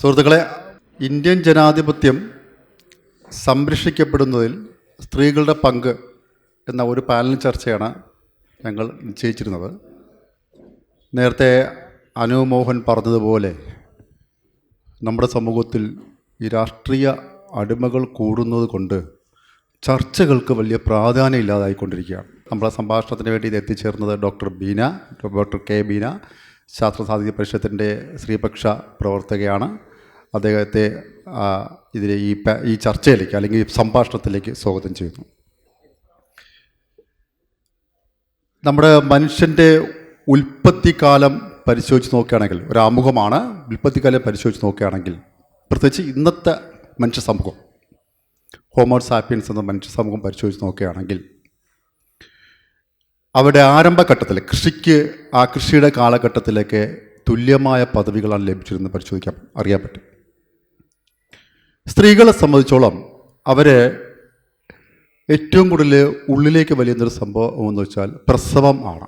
സുഹൃത്തുക്കളെ, ഇന്ത്യൻ ജനാധിപത്യം സംരക്ഷിക്കപ്പെടുന്നതിൽ സ്ത്രീകളുടെ പങ്ക് എന്ന ഒരു പാനൽ ചർച്ചയാണ് ഞങ്ങൾ നിശ്ചയിച്ചിരുന്നത്. നേരത്തെ അനു മോഹൻ പറഞ്ഞതുപോലെ നമ്മുടെ സമൂഹത്തിൽ ഈ രാഷ്ട്രീയ അടിമകൾ കൂടുന്നത് കൊണ്ട് ചർച്ചകൾക്ക് വലിയ പ്രാധാന്യം ഇല്ലാതായിക്കൊണ്ടിരിക്കുകയാണ്. നമ്മുടെ സംഭാഷണത്തിന് വേണ്ടി ഇത് എത്തിച്ചേർന്നത് ഡോക്ടർ കെ ബീന, ശാസ്ത്ര സാഹിത്യ പരിഷത്തിൻ്റെ സ്ത്രീപക്ഷ പ്രവർത്തകയാണ്. അദ്ദേഹത്തെ ഇതിലെ ഈ ചർച്ചയിലേക്ക് അല്ലെങ്കിൽ ഈ സംഭാഷണത്തിലേക്ക് സ്വാഗതം ചെയ്യുന്നു. നമ്മുടെ മനുഷ്യൻ്റെ ഉൽപ്പത്തിക്കാലം പരിശോധിച്ച് നോക്കുകയാണെങ്കിൽ, ഒരു ആമുഖമാണ്, ഉൽപ്പത്തിക്കാലം പരിശോധിച്ച് നോക്കുകയാണെങ്കിൽ, പ്രത്യേകിച്ച് ഇന്നത്തെ മനുഷ്യ സമൂഹം, ഹോമോ സാപ്പിയൻസ് എന്ന മനുഷ്യ സമൂഹം പരിശോധിച്ച് നോക്കുകയാണെങ്കിൽ, അവിടെ ആരംഭഘട്ടത്തിൽ കൃഷിയുടെ കാലഘട്ടത്തിലേക്ക് തുല്യമായ പദവികളാണ് ലഭിച്ചിരുന്നത് അറിയാൻ പറ്റും. സ്ത്രീകളെ സംബന്ധിച്ചോളം അവർ ഏറ്റവും കൂടുതൽ ഉള്ളിലേക്ക് വലിയുന്നൊരു സംഭവം എന്ന് വെച്ചാൽ പ്രസവം ആണ്.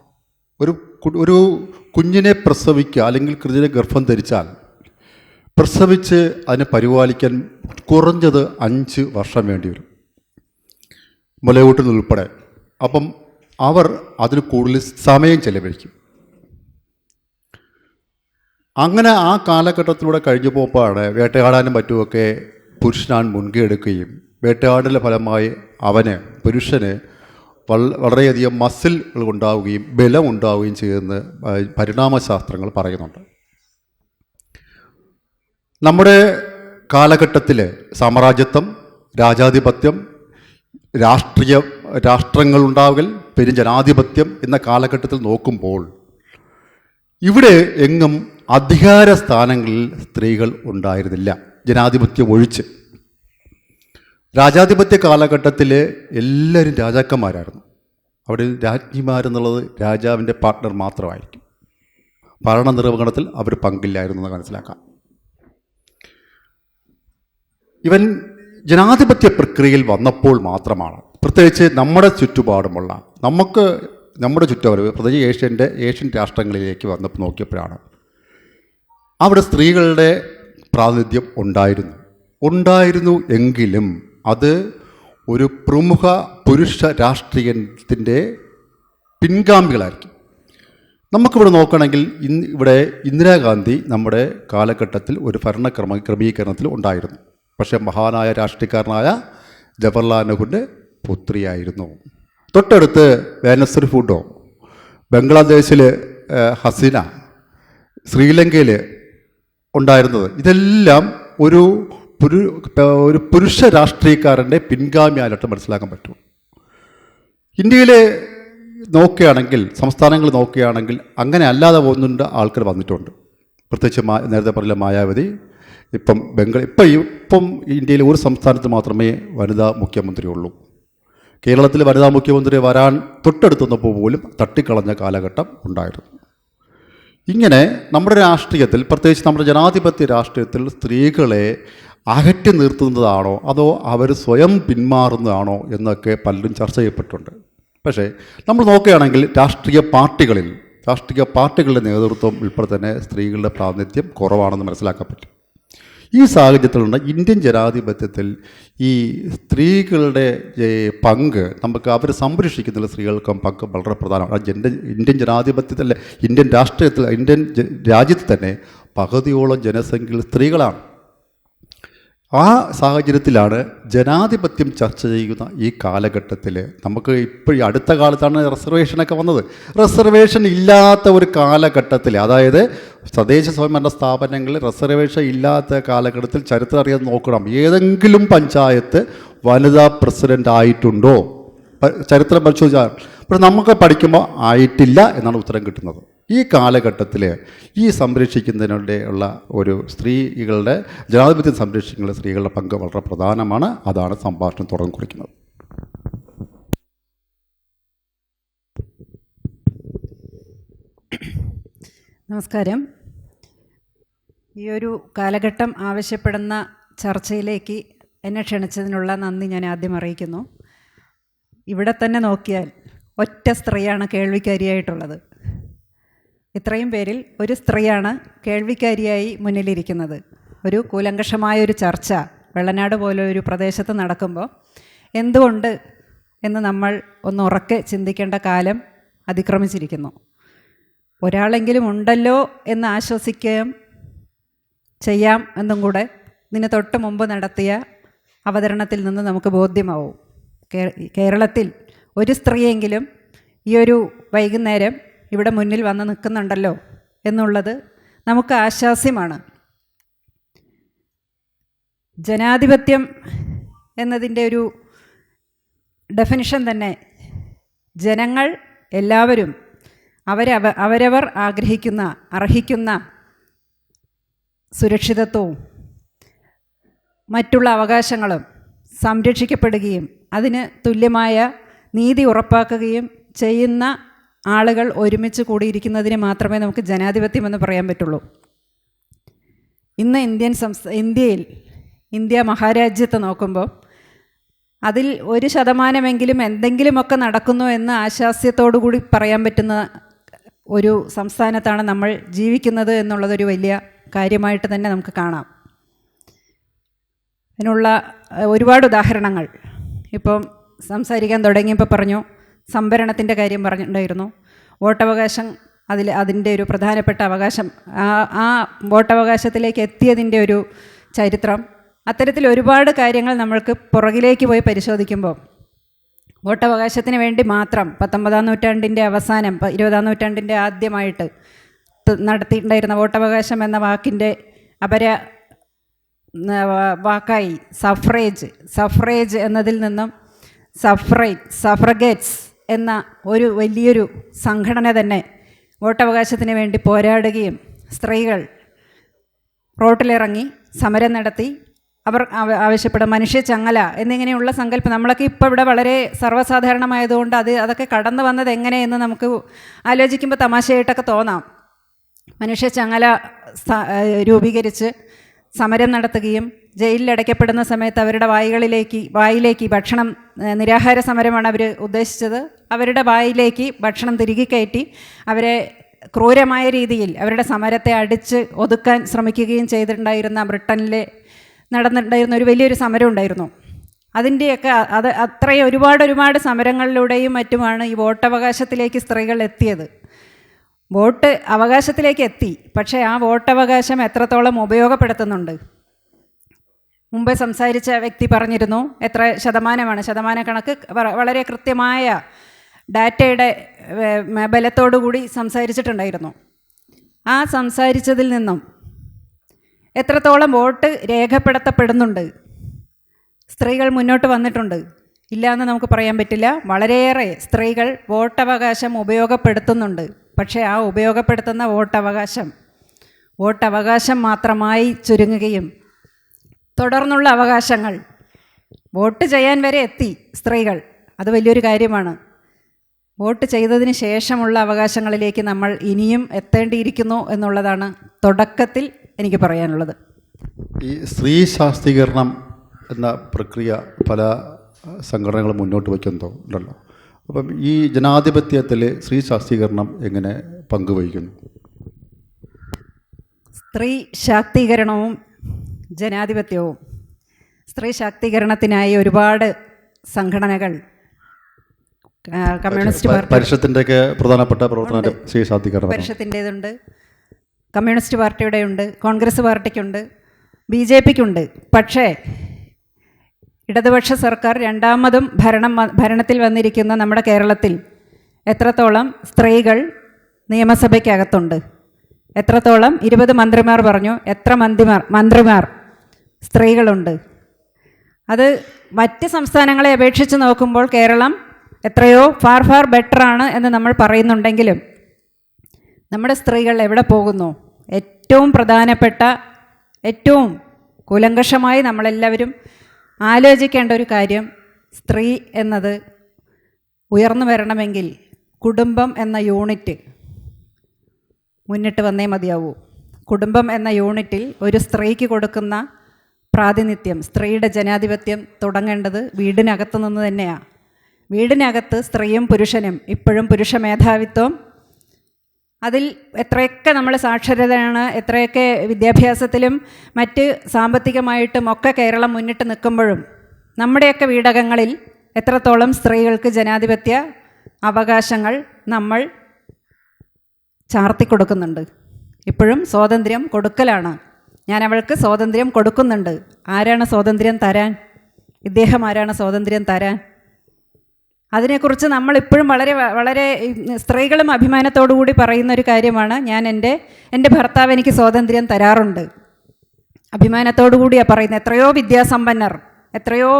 ഒരു കുഞ്ഞിനെ പ്രസവിക്കുക അല്ലെങ്കിൽ കുഞ്ഞിനെ ഗർഭം ധരിച്ചാൽ പ്രസവിച്ച് അതിനെ പരിപാലിക്കാൻ കുറഞ്ഞത് 5 വർഷം വേണ്ടി വരും, മുലയൂട്ടുന്നതുൾപ്പെടെ. അപ്പം അവർ അതിന് കൂടുതൽ സമയം ചെലവഴിക്കും. അങ്ങനെ ആ കാലഘട്ടത്തിലൂടെ കഴിഞ്ഞു പോകുമ്പോഴാണ് വേട്ടയാടാനും മറ്റുമൊക്കെ പുരുഷനാണ് മുൻകൈ എടുക്കുകയും വേട്ടയാടലിൻ്റെ ഫലമായി പുരുഷന് വളരെയധികം മസിലുകൾ ഉണ്ടാവുകയും ബലം ഉണ്ടാവുകയും ചെയ്യുമെന്ന് പരിണാമശാസ്ത്രങ്ങൾ പറയുന്നുണ്ട്. നമ്മുടെ കാലഘട്ടത്തിൽ സാമ്രാജ്യത്വം, രാജാധിപത്യം, രാഷ്ട്രങ്ങളുണ്ടാകൽ, ജനാധിപത്യം എന്ന കാലഘട്ടത്തിൽ നോക്കുമ്പോൾ ഇവിടെ എങ്ങും അധികാര സ്ഥാനങ്ങളിൽ സ്ത്രീകൾ ഉണ്ടായിരുന്നില്ല, ജനാധിപത്യം ഒഴിച്ച്. രാജാധിപത്യ കാലഘട്ടത്തിൽ എല്ലാവരും രാജാക്കന്മാരായിരുന്നു. അവിടെ രാജ്ഞിമാരെന്നുള്ളത് രാജാവിൻ്റെ പാർട്ട്ണർ മാത്രമായിരിക്കും. ഭരണ നിർവഹണത്തിൽ അവർ പങ്കില്ലായിരുന്നു എന്ന് മനസ്സിലാക്കാം. ഇവൻ ജനാധിപത്യ പ്രക്രിയയിൽ വന്നപ്പോൾ മാത്രമാണ്, പ്രത്യേകിച്ച് നമ്മുടെ ചുറ്റുപാടുമുള്ള നമ്മുടെ ചുറ്റുപാട്, പ്രത്യേകിച്ച് ഏഷ്യൻ രാഷ്ട്രങ്ങളിലേക്ക് വന്നപ്പോൾ നോക്കിയപ്പോഴാണ് അവിടെ സ്ത്രീകളുടെ പ്രാതിനിധ്യം ഉണ്ടായിരുന്നു എങ്കിലും അത് ഒരു പ്രമുഖ പുരുഷ രാഷ്ട്രീയത്തിൻ്റെ പിൻഗാമികളായിരിക്കും. നമുക്കിവിടെ നോക്കുകയാണെങ്കിൽ ഇവിടെ ഇന്ദിരാഗാന്ധി നമ്മുടെ കാലഘട്ടത്തിൽ ഒരു ക്രമീകരണത്തിൽ ഉണ്ടായിരുന്നു. പക്ഷേ മഹാനായ രാഷ്ട്രീയക്കാരനായ ജവഹർലാൽ നെഹ്റുവിൻ്റെ പുത്രിയായിരുന്നു. തൊട്ടടുത്ത് വേനസ്വർ ഭൂട്ടോ, ബംഗ്ലാദേശിൽ ഹസീന, ശ്രീലങ്കയിൽ ഉണ്ടായിരുന്നത്, ഇതെല്ലാം ഒരു പുരുഷ രാഷ്ട്രീയക്കാരൻ്റെ പിൻഗാമിയായിട്ട് മനസ്സിലാക്കാൻ പറ്റും. ഇന്ത്യയിലെ നോക്കുകയാണെങ്കിൽ, സംസ്ഥാനങ്ങൾ നോക്കുകയാണെങ്കിൽ അങ്ങനെ അല്ലാതെ പോകുന്നുണ്ട് ആൾക്കാർ വന്നിട്ടുണ്ട്. പ്രത്യേകിച്ച് നേരത്തെ പറഞ്ഞ മായാവതി. ഇപ്പം ഇന്ത്യയിലെ ഒരു സംസ്ഥാനത്ത് മാത്രമേ വനിതാ മുഖ്യമന്ത്രിയുള്ളൂ. കേരളത്തിൽ വനിതാ മുഖ്യമന്ത്രി വരാൻ തൊട്ടടുത്തുന്നപ്പോൾ പോലും തട്ടിക്കളഞ്ഞ കാലഘട്ടം ഉണ്ടായിരുന്നു. ഇങ്ങനെ നമ്മുടെ രാഷ്ട്രീയത്തിൽ, പ്രത്യേകിച്ച് നമ്മുടെ ജനാധിപത്യ രാഷ്ട്രീയത്തിൽ സ്ത്രീകളെ അകറ്റി നിർത്തുന്നതാണോ അതോ അവർ സ്വയം പിന്മാറുന്നതാണോ എന്നൊക്കെ പലരും ചർച്ച ചെയ്യപ്പെട്ടിട്ടുണ്ട്. പക്ഷേ നമ്മൾ നോക്കുകയാണെങ്കിൽ രാഷ്ട്രീയ പാർട്ടികളുടെ നേതൃത്വം ഉൾപ്പെടെ തന്നെ സ്ത്രീകളുടെ പ്രാതിനിധ്യം കുറവാണെന്ന് മനസ്സിലാക്കാൻ പറ്റും. ഈ സാഹചര്യത്തിലുള്ള ഇന്ത്യൻ ജനാധിപത്യത്തിൽ ഈ സ്ത്രീകളുടെ പങ്ക്, നമുക്ക് അവരെ സംരക്ഷിക്കുന്നതിൽ സ്ത്രീകൾക്ക് പങ്ക് വളരെ പ്രധാനമാണ്. ഇന്ത്യൻ ജനാധിപത്യത്തിൽ, ഇന്ത്യൻ രാജ്യത്ത് തന്നെ പകുതിയോളം ജനസംഖ്യയിൽ സ്ത്രീകളാണ്. ആ സാഹചര്യത്തിലാണ് ജനാധിപത്യം ചർച്ച ചെയ്യുന്ന ഈ കാലഘട്ടത്തിൽ നമുക്ക് ഇപ്പോൾ ഈ അടുത്ത കാലത്താണ് റിസർവേഷനൊക്കെ വന്നത്. റിസർവേഷൻ ഇല്ലാത്ത ഒരു കാലഘട്ടത്തിൽ, അതായത് തദ്ദേശ സ്വയംഭരണ സ്ഥാപനങ്ങളിൽ റിസർവേഷൻ ഇല്ലാത്ത കാലഘട്ടത്തിൽ ചരിത്രം അറിയാൻ നോക്കണം. ഏതെങ്കിലും പഞ്ചായത്ത് വനിതാ പ്രസിഡൻ്റ് ആയിട്ടുണ്ടോ? ചരിത്രം പരിശോധിച്ചാൽ ഇപ്പോൾ നമുക്ക് പഠിക്കുമ്പോൾ ആയിട്ടില്ല എന്നാണ് ഉത്തരം കിട്ടുന്നത്. ഈ കാലഘട്ടത്തിൽ ഈ സംരക്ഷിക്കുന്നതിനുള്ള ഒരു സ്ത്രീകളുടെ ജനാധിപത്യം സംരക്ഷിക്കുന്ന സ്ത്രീകളുടെ പങ്ക് വളരെ പ്രധാനമാണ്. അതാണ് സംഭാഷണം തുറന്നു കുറിക്കുന്നത്. നമസ്കാരം. ഈ ഒരു കാലഘട്ടം ആവശ്യപ്പെടുന്ന ചർച്ചയിലേക്ക് എന്നെ ക്ഷണിച്ചതിനുള്ള നന്ദി ഞാൻ ആദ്യം അറിയിക്കുന്നു. ഇവിടെ തന്നെ നോക്കിയാൽ ഒറ്റ സ്ത്രീയാണ് കേൾവിക്കാരിയായിട്ടുള്ളത്. ഇത്രയും പേരിൽ ഒരു സ്ത്രീയാണ് കേൾവിക്കാരിയായി മുന്നിലിരിക്കുന്നത്. ഒരു കൂലങ്കഷമായൊരു ചർച്ച വെള്ളനാട് പോലെ ഒരു പ്രദേശത്ത് നടക്കുമ്പോൾ എന്തുകൊണ്ട് എന്ന് നമ്മൾ ഒന്ന് ഉറക്കെ ചിന്തിക്കേണ്ട കാലം അതിക്രമിച്ചിരിക്കുന്നു. ഒരാളെങ്കിലും ഉണ്ടല്ലോ എന്ന് ആശ്വസിക്കുകയും ചെയ്യാം എന്നും കൂടെ ഇതിന് തൊട്ട് മുമ്പ് നടത്തിയ അവതരണത്തിൽ നിന്ന് നമുക്ക് ബോധ്യമാവും. കേരളത്തിൽ ഒരു സ്ത്രീയെങ്കിലും ഈ ഒരു വൈകുന്നേരം ഇവിടെ മുന്നിൽ വന്ന് നിൽക്കുന്നുണ്ടല്ലോ എന്നുള്ളത് നമുക്ക് ആശ്വാസ്യമാണ്. ജനാധിപത്യം എന്നതിൻ്റെ ഒരു ഡെഫിനിഷൻ തന്നെ ജനങ്ങൾ എല്ലാവരും അവരവർ ആഗ്രഹിക്കുന്ന അർഹിക്കുന്ന സുരക്ഷിതത്വവും മറ്റുള്ള അവകാശങ്ങളും സംരക്ഷിക്കപ്പെടുകയും അതിന് തുല്യമായ നീതി ഉറപ്പാക്കുകയും ചെയ്യുന്ന ആളുകൾ ഒരുമിച്ച് കൂടിയിരിക്കുന്നതിന് മാത്രമേ നമുക്ക് ജനാധിപത്യം എന്ന് പറയാൻ പറ്റുള്ളൂ. ഇന്ന് ഇന്ത്യ മഹാരാജ്യത്തെ നോക്കുമ്പോൾ അതിൽ 1% എന്തെങ്കിലുമൊക്കെ നടക്കുന്നു എന്ന് ആശ്വാസ്യത്തോടു കൂടി പറയാൻ പറ്റുന്ന ഒരു സംസ്ഥാനത്താണ് നമ്മൾ ജീവിക്കുന്നത് എന്നുള്ളതൊരു വലിയ കാര്യമായിട്ട് തന്നെ നമുക്ക് കാണാം. അതിനുള്ള ഒരുപാട് ഉദാഹരണങ്ങൾ ഇപ്പം സംസാരിക്കാൻ തുടങ്ങിയപ്പോൾ പറഞ്ഞു. സംവരണത്തിൻ്റെ കാര്യം പറഞ്ഞിട്ടുണ്ടായിരുന്നു. വോട്ടവകാശം അതിൻ്റെ ഒരു പ്രധാനപ്പെട്ട അവകാശം, ആ വോട്ടവകാശത്തിലേക്ക് എത്തിയതിൻ്റെ ഒരു ചരിത്രം, അത്തരത്തിൽ ഒരുപാട് കാര്യങ്ങൾ നമ്മൾക്ക് പുറകിലേക്ക് പോയി പരിശോധിക്കുമ്പോൾ വോട്ടവകാശത്തിന് വേണ്ടി മാത്രം 19-ാം നൂറ്റാണ്ടിൻ്റെ അവസാനം 20-ാം നൂറ്റാണ്ടിൻ്റെ ആദ്യമായിട്ട് നടത്തിയിട്ടുണ്ടായിരുന്ന വോട്ടവകാശം എന്ന വാക്കിൻ്റെ വാക്കായി സഫ്രേജ് എന്നതിൽ നിന്നും സഫ്രഗേറ്റ്സ് എന്ന ഒരു വലിയൊരു സംഘടന തന്നെ വോട്ടവകാശത്തിന് വേണ്ടി പോരാടുകയും സ്ത്രീകൾ റോട്ടിലിറങ്ങി സമരം നടത്തി അവർ ആവശ്യപ്പെടും മനുഷ്യ ചങ്ങല എന്നിങ്ങനെയുള്ള സങ്കല്പം നമ്മളൊക്കെ ഇപ്പോൾ ഇവിടെ വളരെ സർവ്വസാധാരണമായതുകൊണ്ട് അതൊക്കെ കടന്നു വന്നത് എങ്ങനെയെന്ന് നമുക്ക് ആലോചിക്കുമ്പോൾ തമാശയായിട്ടൊക്കെ തോന്നാം. മനുഷ്യ ചങ്ങല രൂപീകരിച്ച് സമരം നടത്തുകയും ജയിലിലടയ്ക്കപ്പെടുന്ന സമയത്ത് അവരുടെ വായിലേക്ക് ഭക്ഷണം, നിരാഹാര സമരമാണ് അവർ ഉദ്ദേശിച്ചത്, അവരുടെ വായിലേക്ക് ഭക്ഷണം തിരികെ കയറ്റി അവരെ ക്രൂരമായ രീതിയിൽ അവരുടെ സമരത്തെ അടിച്ച് ഒതുക്കാൻ ശ്രമിക്കുകയും ചെയ്തിട്ടുണ്ടായിരുന്ന ബ്രിട്ടനിലെ നടന്നിട്ടുണ്ടായിരുന്ന ഒരു വലിയൊരു സമരം ഉണ്ടായിരുന്നു. അതിൻ്റെയൊക്കെ അത്രയും ഒരുപാട് സമരങ്ങളിലൂടെയും മറ്റുമാണ് ഈ വോട്ടവകാശത്തിലേക്ക് സ്ത്രീകൾ എത്തിയത്. വോട്ട് അവകാശത്തിലേക്ക് എത്തി, പക്ഷേ ആ വോട്ടവകാശം എത്രത്തോളം ഉപയോഗപ്പെടുത്തുന്നുണ്ട്? മുമ്പ് സംസാരിച്ച വ്യക്തി പറഞ്ഞിരുന്നു എത്ര ശതമാനമാണ്, ശതമാന കണക്ക് വളരെ കൃത്യമായ ഡാറ്റയുടെ ബലത്തോടുകൂടി സംസാരിച്ചിട്ടുണ്ടായിരുന്നു. ആ സംസാരിച്ചതിൽ നിന്നും എത്രത്തോളം വോട്ട് രേഖപ്പെടുത്തപ്പെടുന്നുണ്ട്, സ്ത്രീകൾ മുന്നോട്ട് വന്നിട്ടുണ്ട് ഇല്ല എന്ന് നമുക്ക് പറയാൻ പറ്റില്ല. വളരെയേറെ സ്ത്രീകൾ വോട്ടവകാശം ഉപയോഗപ്പെടുത്തുന്നുണ്ട്. പക്ഷേ ആ ഉപയോഗപ്പെടുത്തുന്ന വോട്ടവകാശം മാത്രമായി ചുരുങ്ങുകയും തുടർന്നുള്ള അവകാശങ്ങൾ വോട്ട് ചെയ്യാൻ വരെ എത്തി സ്ത്രീകൾ, അത് വലിയൊരു കാര്യമാണ്. വോട്ട് ചെയ്തതിന് ശേഷമുള്ള അവകാശങ്ങളിലേക്ക് നമ്മൾ ഇനിയും എത്തേണ്ടിയിരിക്കുന്നു എന്നുള്ളതാണ് തുടക്കത്തിൽ എനിക്ക് പറയാനുള്ളത്. ഈ സ്ത്രീ ശാക്തീകരണം എന്ന പ്രക്രിയ പല സംഘടനകളും മുന്നോട്ട് വയ്ക്കുന്നുണ്ടല്ലോ. അപ്പം ഈ ജനാധിപത്യത്തിൽ സ്ത്രീ ശാക്തീകരണം എങ്ങനെ പങ്കുവഹിക്കുന്നു? സ്ത്രീ ശാക്തീകരണവും ജനാധിപത്യവും, സ്ത്രീ ശാക്തീകരണത്തിനായി ഒരുപാട് സംഘടനകൾ, കമ്മ്യൂണിസ്റ്റ് പാർട്ടി പരിഷത്തിൻ്റെയൊക്കെ പ്രധാനപ്പെട്ട പ്രവർത്തനം സ്ത്രീ ശാക്തീകരണം, പരിഷത്തിൻ്റേതുണ്ട്, കമ്മ്യൂണിസ്റ്റ് പാർട്ടിയുടെ ഉണ്ട്, കോൺഗ്രസ് പാർട്ടിക്കുണ്ട്, BJPക്കുണ്ട്. പക്ഷേ ഇടതുപക്ഷ സർക്കാർ രണ്ടാമതും ഭരണത്തിൽ വന്നിരിക്കുന്ന നമ്മുടെ കേരളത്തിൽ എത്രത്തോളം സ്ത്രീകൾ നിയമസഭയ്ക്കകത്തുണ്ട്, എത്രത്തോളം 20 മന്ത്രിമാർ പറഞ്ഞു, എത്ര മന്ത്രിമാർ സ്ത്രീകളുണ്ട്? അത് മറ്റ് സംസ്ഥാനങ്ങളെ അപേക്ഷിച്ച് നോക്കുമ്പോൾ കേരളം എത്രയോ ഫാർ ബെറ്ററാണ് എന്ന് നമ്മൾ പറയുന്നുണ്ടെങ്കിലും നമ്മുടെ സ്ത്രീകൾ എവിടെ പോകുന്നു? ഏറ്റവും പ്രധാനപ്പെട്ട, ഏറ്റവും കൂലങ്കഷമായി നമ്മളെല്ലാവരും ആലോചിക്കേണ്ട ഒരു കാര്യം, സ്ത്രീ എന്നത് ഉയർന്നു വരണമെങ്കിൽ കുടുംബം എന്ന യൂണിറ്റ് മുന്നിട്ട് വന്നേ മതിയാവൂ. കുടുംബം എന്ന യൂണിറ്റിൽ ഒരു സ്ത്രീക്ക് കൊടുക്കുന്ന പ്രാതിനിധ്യം, സ്ത്രീയുടെ ജനാധിപത്യം തുടങ്ങേണ്ടത് വീടിനകത്ത് നിന്ന് തന്നെയാണ്. വീടിനകത്ത് സ്ത്രീയും പുരുഷനും ഇപ്പോഴും പുരുഷ മേധാവിത്വം അതിൽ എത്രയൊക്കെ നമ്മൾ സാക്ഷരതയാണ്, എത്രയൊക്കെ വിദ്യാഭ്യാസത്തിലും മറ്റ് സാമ്പത്തികമായിട്ടും ഒക്കെ കേരളം മുന്നിട്ട് നിൽക്കുമ്പോഴും നമ്മുടെയൊക്കെ വീടകങ്ങളിൽ എത്രത്തോളം സ്ത്രീകൾക്ക് ജനാധിപത്യ അവകാശങ്ങൾ നമ്മൾ ചാർത്തിക്കൊടുക്കുന്നുണ്ട്. ഇപ്പോഴും സ്വാതന്ത്ര്യം കൊടുക്കലാണ്. ഞാൻ അവൾക്ക് സ്വാതന്ത്ര്യം കൊടുക്കുന്നുണ്ട്. ആരാണ് സ്വാതന്ത്ര്യം തരാൻ? ഇദ്ദേഹം ആരാണ് സ്വാതന്ത്ര്യം തരാൻ? അതിനെക്കുറിച്ച് നമ്മളിപ്പോഴും വളരെ വളരെ സ്ത്രീകളും അഭിമാനത്തോടു കൂടി പറയുന്ന ഒരു കാര്യമാണ്, ഞാൻ എൻ്റെ ഭർത്താവ് എനിക്ക് സ്വാതന്ത്ര്യം തരാറുണ്ട്. അഭിമാനത്തോടു കൂടിയാണ് പറയുന്നത്. എത്രയോ വിദ്യാസമ്പന്നർ, എത്രയോ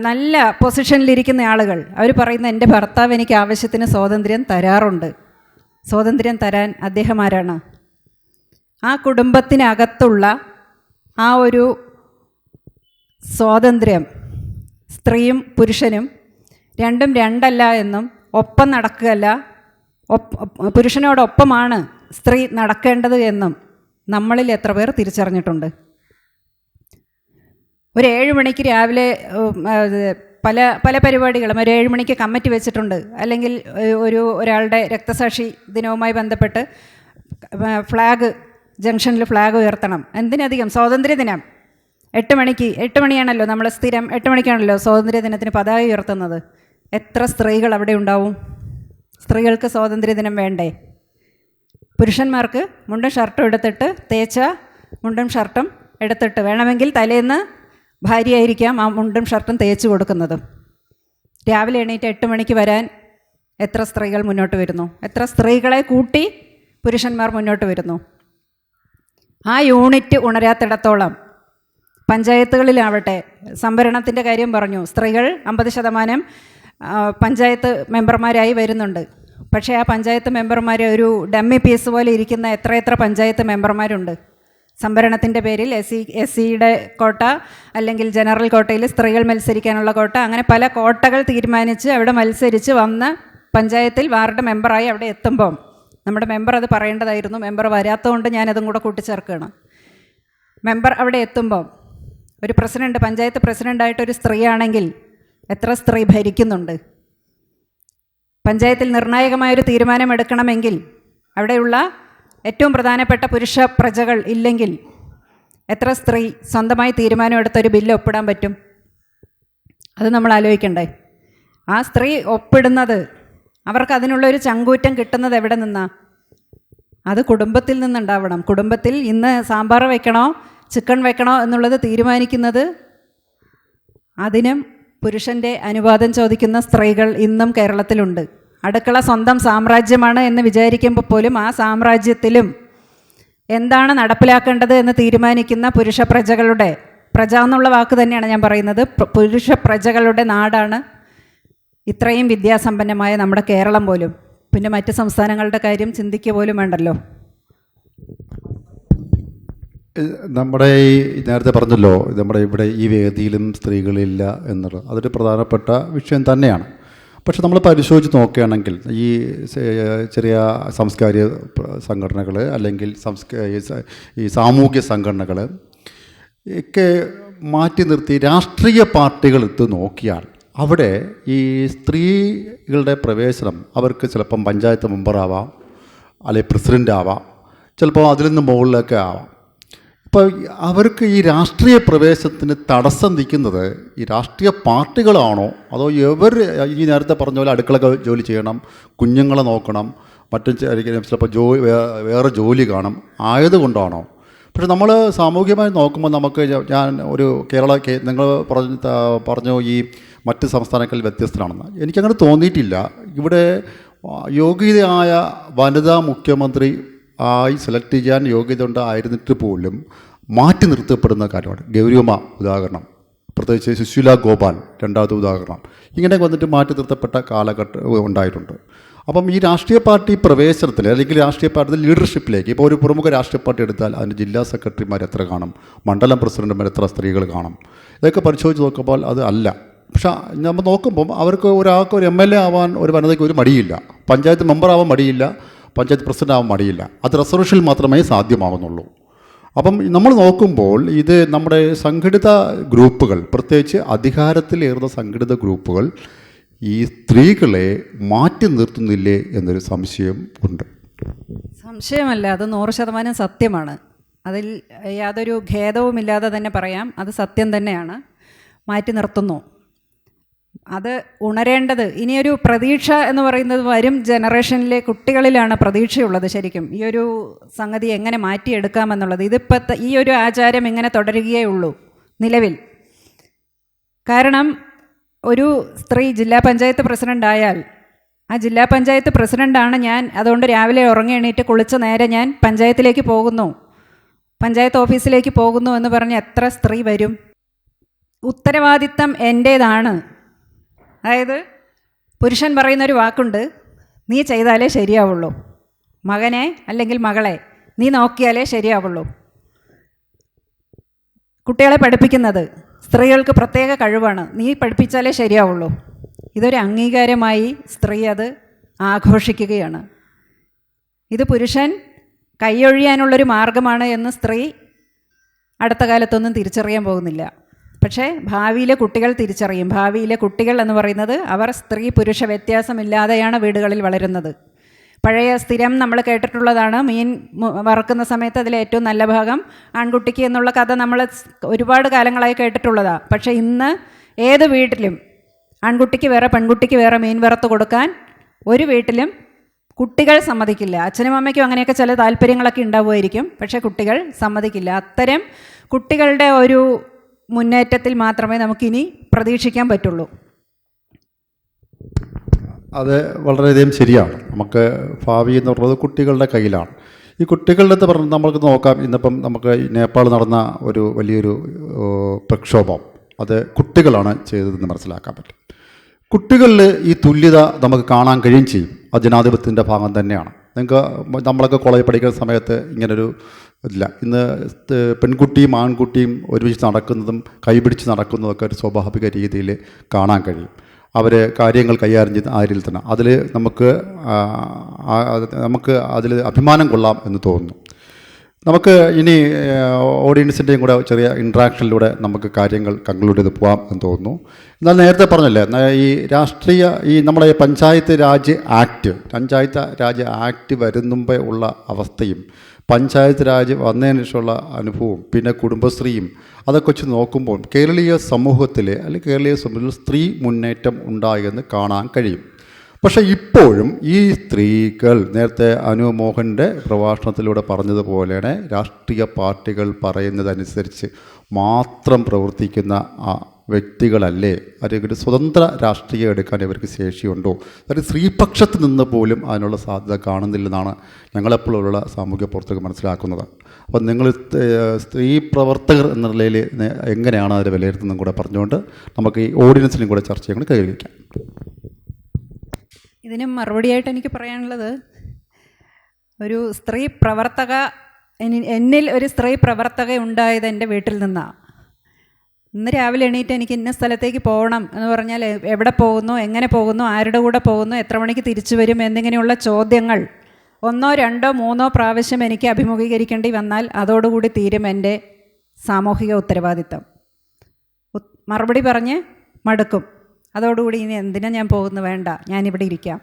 നല്ല പൊസിഷനിലിരിക്കുന്ന ആളുകൾ അവർ പറയുന്ന എൻ്റെ ഭർത്താവ് എനിക്ക് ആവശ്യത്തിന് സ്വാതന്ത്ര്യം തരാറുണ്ട്. സ്വാതന്ത്ര്യം തരാൻ അദ്ദേഹം ആരാണ്? ആ കുടുംബത്തിനകത്തുള്ള ആ ഒരു സ്വാതന്ത്ര്യം സ്ത്രീയും പുരുഷനും രണ്ടും രണ്ടല്ല എന്നും ഒപ്പം നടക്കുകയല്ല, പുരുഷനോടൊപ്പമാണ് സ്ത്രീ നടക്കേണ്ടത് എന്നും നമ്മളിൽ എത്ര പേർ തിരിച്ചറിഞ്ഞിട്ടുണ്ട്? ഒരു 7 മണിക്ക് രാവിലെ പല പല പരിപാടികളും ഒരു 7 മണിക്ക് കമ്മിറ്റി വെച്ചിട്ടുണ്ട്. അല്ലെങ്കിൽ ഒരാളുടെ രക്തസാക്ഷി ദിനവുമായി ബന്ധപ്പെട്ട് ജംഗ്ഷനിൽ ഫ്ലാഗ് ഉയർത്തണം. എന്തിനധികം സ്വാതന്ത്ര്യദിനം 8 മണിയാണല്ലോ നമ്മൾ സ്ഥിരം 8 മണിക്കാണല്ലോ സ്വാതന്ത്ര്യദിനത്തിന് പതാക ഉയർത്തുന്നത്. എത്ര സ്ത്രീകൾ അവിടെ ഉണ്ടാവും? സ്ത്രീകൾക്ക് സ്വാതന്ത്ര്യദിനം വേണ്ടേ? പുരുഷന്മാർക്ക് മുണ്ടും ഷർട്ടും എടുത്തിട്ട് തേച്ച മുണ്ടും ഷർട്ടും എടുത്തിട്ട് വേണമെങ്കിൽ തലേന്ന് ഭാര്യയായിരിക്കാം ആ മുണ്ടും ഷർട്ടും തേച്ച് കൊടുക്കുന്നത്. രാവിലെ എണീറ്റ് 8 മണിക്ക് വരാൻ എത്ര സ്ത്രീകൾ മുന്നോട്ട് വരുന്നു? എത്ര സ്ത്രീകളെ കൂട്ടി പുരുഷന്മാർ മുന്നോട്ട് വരുന്നു? ആ യൂണിറ്റ് ഉണരാത്തിടത്തോളം പഞ്ചായത്തുകളിലാവട്ടെ, സംവരണത്തിൻ്റെ കാര്യം പറഞ്ഞു, സ്ത്രീകൾ 50% പഞ്ചായത്ത് മെമ്പർമാരായി വരുന്നുണ്ട്. പക്ഷേ ആ പഞ്ചായത്ത് മെമ്പർമാർ ഒരു ഡമ്മി പീസ് പോലെ ഇരിക്കുന്ന എത്ര പഞ്ചായത്ത് മെമ്പർമാരുണ്ട്. സംവരണത്തിൻ്റെ പേരിൽ SC-യുടെ കോട്ട അല്ലെങ്കിൽ ജനറൽ കോട്ടയിൽ സ്ത്രീകൾ മത്സരിക്കാനുള്ള കോട്ട, അങ്ങനെ പല കോട്ടകൾ തീരുമാനിച്ച് അവിടെ മത്സരിച്ച് വന്ന് പഞ്ചായത്തിൽ വാർഡ് മെമ്പറായി അവിടെ എത്തുമ്പം നമ്മുടെ മെമ്പർ അത് പറയേണ്ടതായിരുന്നു. മെമ്പർ വരാത്തതുകൊണ്ട് ഞാനതും കൂടെ കൂട്ടിച്ചേർക്കുകയാണ്. മെമ്പർ അവിടെ എത്തുമ്പം ഒരു പ്രസിഡന്റ്, പഞ്ചായത്ത് പ്രസിഡൻ്റായിട്ടൊരു സ്ത്രീയാണെങ്കിൽ എത്ര സ്ത്രീ ഭരിക്കുന്നുണ്ട്? പഞ്ചായത്തിൽ നിർണായകമായൊരു തീരുമാനമെടുക്കണമെങ്കിൽ അവിടെയുള്ള ഏറ്റവും പ്രധാനപ്പെട്ട പുരുഷ പ്രജകൾ ഇല്ലെങ്കിൽ എത്ര സ്ത്രീ സ്വന്തമായി തീരുമാനമെടുത്തൊരു ബില്ല് ഒപ്പിടാൻ പറ്റും? അത് നമ്മൾ ആലോചിക്കണ്ടേ? ആ സ്ത്രീ ഒപ്പിടുന്നത്, അവർക്ക് അതിനുള്ളൊരു ചങ്കൂറ്റം കിട്ടുന്നത് എവിടെ നിന്നാ? അത് കുടുംബത്തിൽ നിന്നുണ്ടാവണം. കുടുംബത്തിൽ ഇന്ന് സാമ്പാർ വെക്കണോ ചിക്കൻ വെക്കണോ എന്നുള്ളത് തീരുമാനിക്കുന്നത് അതിനും പുരുഷൻ്റെ അനുവാദം ചോദിക്കുന്ന സ്ത്രീകൾ ഇന്നും കേരളത്തിലുണ്ട്. അടുക്കള സ്വന്തം സാമ്രാജ്യമാണ് എന്ന് വിചാരിക്കുമ്പോൾ പോലും ആ സാമ്രാജ്യത്തിലും എന്താണ് നടപ്പിലാക്കേണ്ടത് എന്ന് തീരുമാനിക്കുന്ന പുരുഷ പ്രജകളുടെ, പ്രജ എന്നുള്ള വാക്ക് തന്നെയാണ് ഞാൻ പറയുന്നത്, പുരുഷ പ്രജകളുടെ നാടാണ് ഇത്രയും വിദ്യാസമ്പന്നമായ നമ്മുടെ കേരളം പോലും. പിന്നെ മറ്റ് സംസ്ഥാനങ്ങളുടെ കാര്യം ചിന്തിക്കുക പോലും വേണ്ടല്ലോ. നമ്മുടെ ഈ നേരത്തെ പറഞ്ഞല്ലോ, നമ്മുടെ ഇവിടെ ഈ വേദിയിലും സ്ത്രീകളില്ല എന്നുള്ളത് അതൊരു പ്രധാനപ്പെട്ട വിഷയം തന്നെയാണ്. പക്ഷെ നമ്മൾ പരിശോധിച്ച് നോക്കുകയാണെങ്കിൽ ഈ ചെറിയ സാംസ്കാരിക സംഘടനകൾ അല്ലെങ്കിൽ ഈ സാമൂഹ്യ സംഘടനകൾ ഒക്കെ മാറ്റി നിർത്തി രാഷ്ട്രീയ പാർട്ടികൾ എടുത്ത് നോക്കിയാൽ അവിടെ ഈ സ്ത്രീകളുടെ പ്രവേശനം അവർക്ക് ചിലപ്പം പഞ്ചായത്ത് മെമ്പറാവാം, അല്ലെങ്കിൽ പ്രസിഡൻ്റ് ആവാം, ചിലപ്പോൾ അതിൽ നിന്ന് മുകളിലൊക്കെ ആവാം. ഇപ്പോൾ അവർക്ക് ഈ രാഷ്ട്രീയ പ്രവേശനത്തിന് തടസ്സം നിൽക്കുന്നത് ഈ രാഷ്ട്രീയ പാർട്ടികളാണോ, അതോ ഇവർ ഈ നേരത്തെ പറഞ്ഞ പോലെ അടുക്കള ജോലി ചെയ്യണം, കുഞ്ഞുങ്ങളെ നോക്കണം, മറ്റും ചിലപ്പോൾ വേറെ ജോലി കാണും ആയതുകൊണ്ടാണോ? പക്ഷെ നമ്മൾ സാമൂഹികമായി നോക്കുമ്പോൾ നമുക്ക്, ഞാൻ ഒരു നിങ്ങൾ പറഞ്ഞു ഈ മറ്റ് സംസ്ഥാനങ്ങളിൽ വ്യത്യസ്തമാണെന്ന്, എനിക്കങ്ങനെ തോന്നിയിട്ടില്ല. ഇവിടെ യോഗ്യതയായ വനിതാ മുഖ്യമന്ത്രി ആയി സെലക്ട് ചെയ്യാൻ യോഗ്യത ഉണ്ടായിരുന്നിട്ട് പോലും മാറ്റി നിർത്തപ്പെടുന്ന കാര്യമാണ്. ഗൗരിയമ്മ ഉദാഹരണം, പ്രത്യേകിച്ച് സുശീല ഗോപാൽ രണ്ടാമത്തെ ഉദാഹരണം, ഇങ്ങനെ വന്നിട്ട് മാറ്റി നിർത്തപ്പെട്ട കാലഘട്ടം ഉണ്ടായിട്ടുണ്ട്. അപ്പം ഈ രാഷ്ട്രീയ പാർട്ടി പ്രവേശനത്തിൽ അല്ലെങ്കിൽ രാഷ്ട്രീയ പാർട്ടി ലീഡർഷിപ്പിലേക്ക്, ഇപ്പോൾ ഒരു പ്രമുഖ രാഷ്ട്രീയ പാർട്ടി എടുത്താൽ അതിന് ജില്ലാ സെക്രട്ടറിമാർ എത്ര കാണും, മണ്ഡലം പ്രസിഡന്റുമാർ എത്ര സ്ത്രീകൾ കാണും, ഇതൊക്കെ പരിശോധിച്ച് നോക്കുമ്പോൾ അത് അല്ല. പക്ഷെ നമ്മൾ നോക്കുമ്പം അവർക്ക് ഒരാൾക്ക് ഒരു MLA ആവാൻ ഒരു വനിതയ്ക്ക് ഒരു മടിയില്ല, പഞ്ചായത്ത് മെമ്പറാവാൻ മടിയില്ല, പഞ്ചായത്ത് പ്രസിഡന്റ് ആവാൻ മടിയില്ല. അത് റിസർവേഷനിൽ മാത്രമേ സാധ്യമാവുന്നുള്ളൂ. അപ്പം നമ്മൾ നോക്കുമ്പോൾ ഇത് നമ്മുടെ സംഘടിത ഗ്രൂപ്പുകൾ, പ്രത്യേകിച്ച് അധികാരത്തിലേറുന്ന സംഘടിത ഗ്രൂപ്പുകൾ ഈ സ്ത്രീകളെ മാറ്റി നിർത്തുന്നില്ലേ എന്നൊരു സംശയം ഉണ്ട്. സംശയമല്ല, അത് 100% സത്യമാണ്. അതിൽ യാതൊരു ഖേദവുമില്ലാതെ തന്നെ പറയാം, അത് സത്യം തന്നെയാണ്. മാറ്റി നിർത്തുന്നു. അത് ഉണരേണ്ടത്, ഇനിയൊരു പ്രതീക്ഷ എന്ന് പറയുന്നത് വരും ജനറേഷനിലെ കുട്ടികളിലാണ് പ്രതീക്ഷയുള്ളത്. ശരിക്കും ഈ ഒരു സംഗതി എങ്ങനെ മാറ്റിയെടുക്കാമെന്നുള്ളത്, ഇതിപ്പോൾ ഈ ഒരു ആചാരം ഇങ്ങനെ തുടരുകയേ ഉള്ളൂ നിലവിൽ. കാരണം ഒരു സ്ത്രീ ജില്ലാ പഞ്ചായത്ത് പ്രസിഡൻ്റായാൽ ആ ജില്ലാ പഞ്ചായത്ത് പ്രസിഡൻ്റാണ് ഞാൻ, അതുകൊണ്ട് രാവിലെ ഉറങ്ങി എണീറ്റ് കുളിച്ച് നേരെ ഞാൻ പഞ്ചായത്തിലേക്ക് പോകുന്നു, പഞ്ചായത്ത് ഓഫീസിലേക്ക് പോകുന്നു എന്ന് പറഞ്ഞ് എത്ര സ്ത്രീ വരും? ഉത്തരവാദിത്തം എൻ്റേതാണ്. അതായത് പുരുഷൻ പറയുന്നൊരു വാക്കുണ്ട്, നീ ചെയ്താലേ ശരിയാവുള്ളൂ, മകനെ അല്ലെങ്കിൽ മകളെ നീ നോക്കിയാലേ ശരിയാവുള്ളൂ. കുട്ടികളെ പഠിപ്പിക്കുന്നത് സ്ത്രീകൾക്ക് പ്രത്യേക കഴിവാണ്, നീ പഠിപ്പിച്ചാലേ ശരിയാവുള്ളൂ. ഇതൊരു അംഗീകാരമായി സ്ത്രീ അത് ആഘോഷിക്കുകയാണ്. ഇത് പുരുഷൻ കൈയൊഴിയാനുള്ളൊരു മാർഗമാണ് എന്ന് സ്ത്രീ അടുത്ത കാലത്തൊന്നും തിരിച്ചറിയാൻ പോകുന്നില്ല. പക്ഷേ ഭാവിയിലെ കുട്ടികൾ തിരിച്ചറിയും. ഭാവിയിലെ കുട്ടികൾ എന്ന് പറയുന്നത് അവർ സ്ത്രീ പുരുഷ വ്യത്യാസമില്ലാതെയാണ് വീടുകളിൽ വളരുന്നത്. പഴയ സ്ഥിരം നമ്മൾ കേട്ടിട്ടുള്ളതാണ്, മീൻ വറുക്കുന്ന സമയത്ത് അതിലെ ഏറ്റവും നല്ല ഭാഗം ആൺകുട്ടിക്ക് എന്നുള്ള കഥ നമ്മൾ ഒരുപാട് കാലങ്ങളായി കേട്ടിട്ടുള്ളതാണ്. പക്ഷേ ഇന്ന് ഏത് വീട്ടിലും ആൺകുട്ടിക്ക് വേറെ പെൺകുട്ടിക്ക് വേറെ മീൻ വറുത്ത് കൊടുക്കാൻ ഒരു വീട്ടിലും കുട്ടികൾ സമ്മതിക്കില്ല. അച്ഛനും അമ്മയ്ക്കും അങ്ങനെയൊക്കെ ചില താല്പര്യങ്ങളൊക്കെ ഉണ്ടാവുമായിരിക്കും, പക്ഷേ കുട്ടികൾ സമ്മതിക്കില്ല. അത്തരം കുട്ടികളുടെ ഒരു മുന്നേറ്റത്തിൽ മാത്രമേ നമുക്കിനി പ്രതീക്ഷിക്കാൻ പറ്റുള്ളൂ. അത് വളരെയധികം ശരിയാണ്. നമുക്ക് ഭാവി എന്ന് പറയുന്നത് കുട്ടികളുടെ കയ്യിലാണ്. ഈ കുട്ടികളുടെ എന്ന് പറഞ്ഞാൽ നമ്മൾക്ക് നോക്കാം, ഇന്നിപ്പം നമുക്ക് നേപ്പാൾ നടന്ന ഒരു വലിയൊരു പ്രക്ഷോഭം അത് കുട്ടികളാണ് ചെയ്തതെന്ന് മനസ്സിലാക്കാൻ പറ്റും. കുട്ടികളിൽ ഈ തുല്യത നമുക്ക് കാണാൻ കഴിയും ചെയ്യും. അത് ജനാധിപത്യത്തിൻ്റെ ഭാഗം തന്നെയാണ്. നിങ്ങൾക്ക് നമ്മളൊക്കെ കോളേജിൽ പഠിക്കുന്ന സമയത്ത് ഇങ്ങനൊരു ഇല്ല. ഇന്ന് പെൺകുട്ടിയും ആൺകുട്ടിയും ഒരുമിച്ച് നടക്കുന്നതും കൈപിടിച്ച് നടക്കുന്നതൊക്കെ ഒരു സ്വാഭാവിക രീതിയിൽ കാണാൻ കഴിയും. അവർ കാര്യങ്ങൾ കൈകാര്യം ചെയ്യുന്ന ആ രീതിയിൽ തന്നെ അതിൽ നമുക്ക് അതിൽ അഭിമാനം കൊള്ളാം എന്ന് തോന്നുന്നു. നമുക്ക് ഇനി ഓഡിയൻസിൻ്റെയും കൂടെ ചെറിയ ഇൻട്രാക്ഷനിലൂടെ നമുക്ക് കാര്യങ്ങൾ കൺക്ലൂഡ് ചെയ്ത് പോകാം എന്ന് തോന്നുന്നു. എന്നാൽ നേരത്തെ പറഞ്ഞല്ലേ, ഈ രാഷ്ട്രീയ നമ്മുടെ പഞ്ചായത്ത് രാജ് ആക്ട് വരുന്നുമ്പേ ഉള്ള അവസ്ഥയും പഞ്ചായത്ത് രാജ് വന്നതിന് ശേഷമുള്ള അനുഭവവും പിന്നെ കുടുംബശ്രീയും അതൊക്കെ വെച്ച് നോക്കുമ്പോൾ കേരളീയ സമൂഹത്തിൽ അല്ലെങ്കിൽ കേരളീയ സമൂഹത്തിൽ സ്ത്രീ മുന്നേറ്റം ഉണ്ടായെന്ന് കാണാൻ കഴിയും. പക്ഷേ ഇപ്പോഴും ഈ സ്ത്രീകൾ നേരത്തെ അനു മോഹൻ്റെ പ്രഭാഷണത്തിലൂടെ പറഞ്ഞതുപോലെയാണ് രാഷ്ട്രീയ പാർട്ടികൾ പറയുന്നതനുസരിച്ച് മാത്രം പ്രവർത്തിക്കുന്ന വ്യക്തികളല്ലേ, അല്ലെങ്കിൽ സ്വതന്ത്ര രാഷ്ട്രീയം എടുക്കാൻ ഇവർക്ക് ശേഷിയുണ്ടോ? അതായത് സ്ത്രീപക്ഷത്ത് നിന്ന് പോലും അതിനുള്ള സാധ്യത കാണുന്നില്ലെന്നാണ് ഞങ്ങളെപ്പോഴുള്ള സാമൂഹ്യ പ്രവർത്തകർ മനസ്സിലാക്കുന്നത്. അപ്പം നിങ്ങൾ സ്ത്രീ പ്രവർത്തകർ എന്ന നിലയിൽ എങ്ങനെയാണ് അതിനെ വിലയിരുത്തുന്നതും കൂടെ പറഞ്ഞുകൊണ്ട് നമുക്ക് ഈ ഓഡിയൻസിനും കൂടെ ചർച്ച ചെയ്യാൻ കൈവരിക്കാം. ഇതിന് മറുപടിയായിട്ട് എനിക്ക് പറയാനുള്ളത്, ഒരു സ്ത്രീ പ്രവർത്തക എന്നിൽ ഒരു സ്ത്രീ പ്രവർത്തക ഉണ്ടായത് എൻ്റെ വീട്ടിൽ നിന്നാണ്. ഇന്ന് രാവിലെ എണീറ്റ് എനിക്ക് ഇന്ന സ്ഥലത്തേക്ക് പോകണം എന്ന് പറഞ്ഞാൽ എവിടെ പോകുന്നു, എങ്ങനെ പോകുന്നു, ആരുടെ കൂടെ പോകുന്നു, എത്ര മണിക്ക് തിരിച്ചു വരും എന്നിങ്ങനെയുള്ള ചോദ്യങ്ങൾ 1, 2, 3 പ്രാവശ്യം എനിക്ക് അഭിമുഖീകരിക്കേണ്ടി വന്നാൽ അതോടുകൂടി തീരും എൻ്റെ സാമൂഹിക ഉത്തരവാദിത്തം. മറുപടി പറഞ്ഞ് മടുക്കും. അതോടുകൂടി ഇനി എന്തിനാ ഞാൻ പോകുന്നു, വേണ്ട, ഞാനിവിടെ ഇരിക്കാം.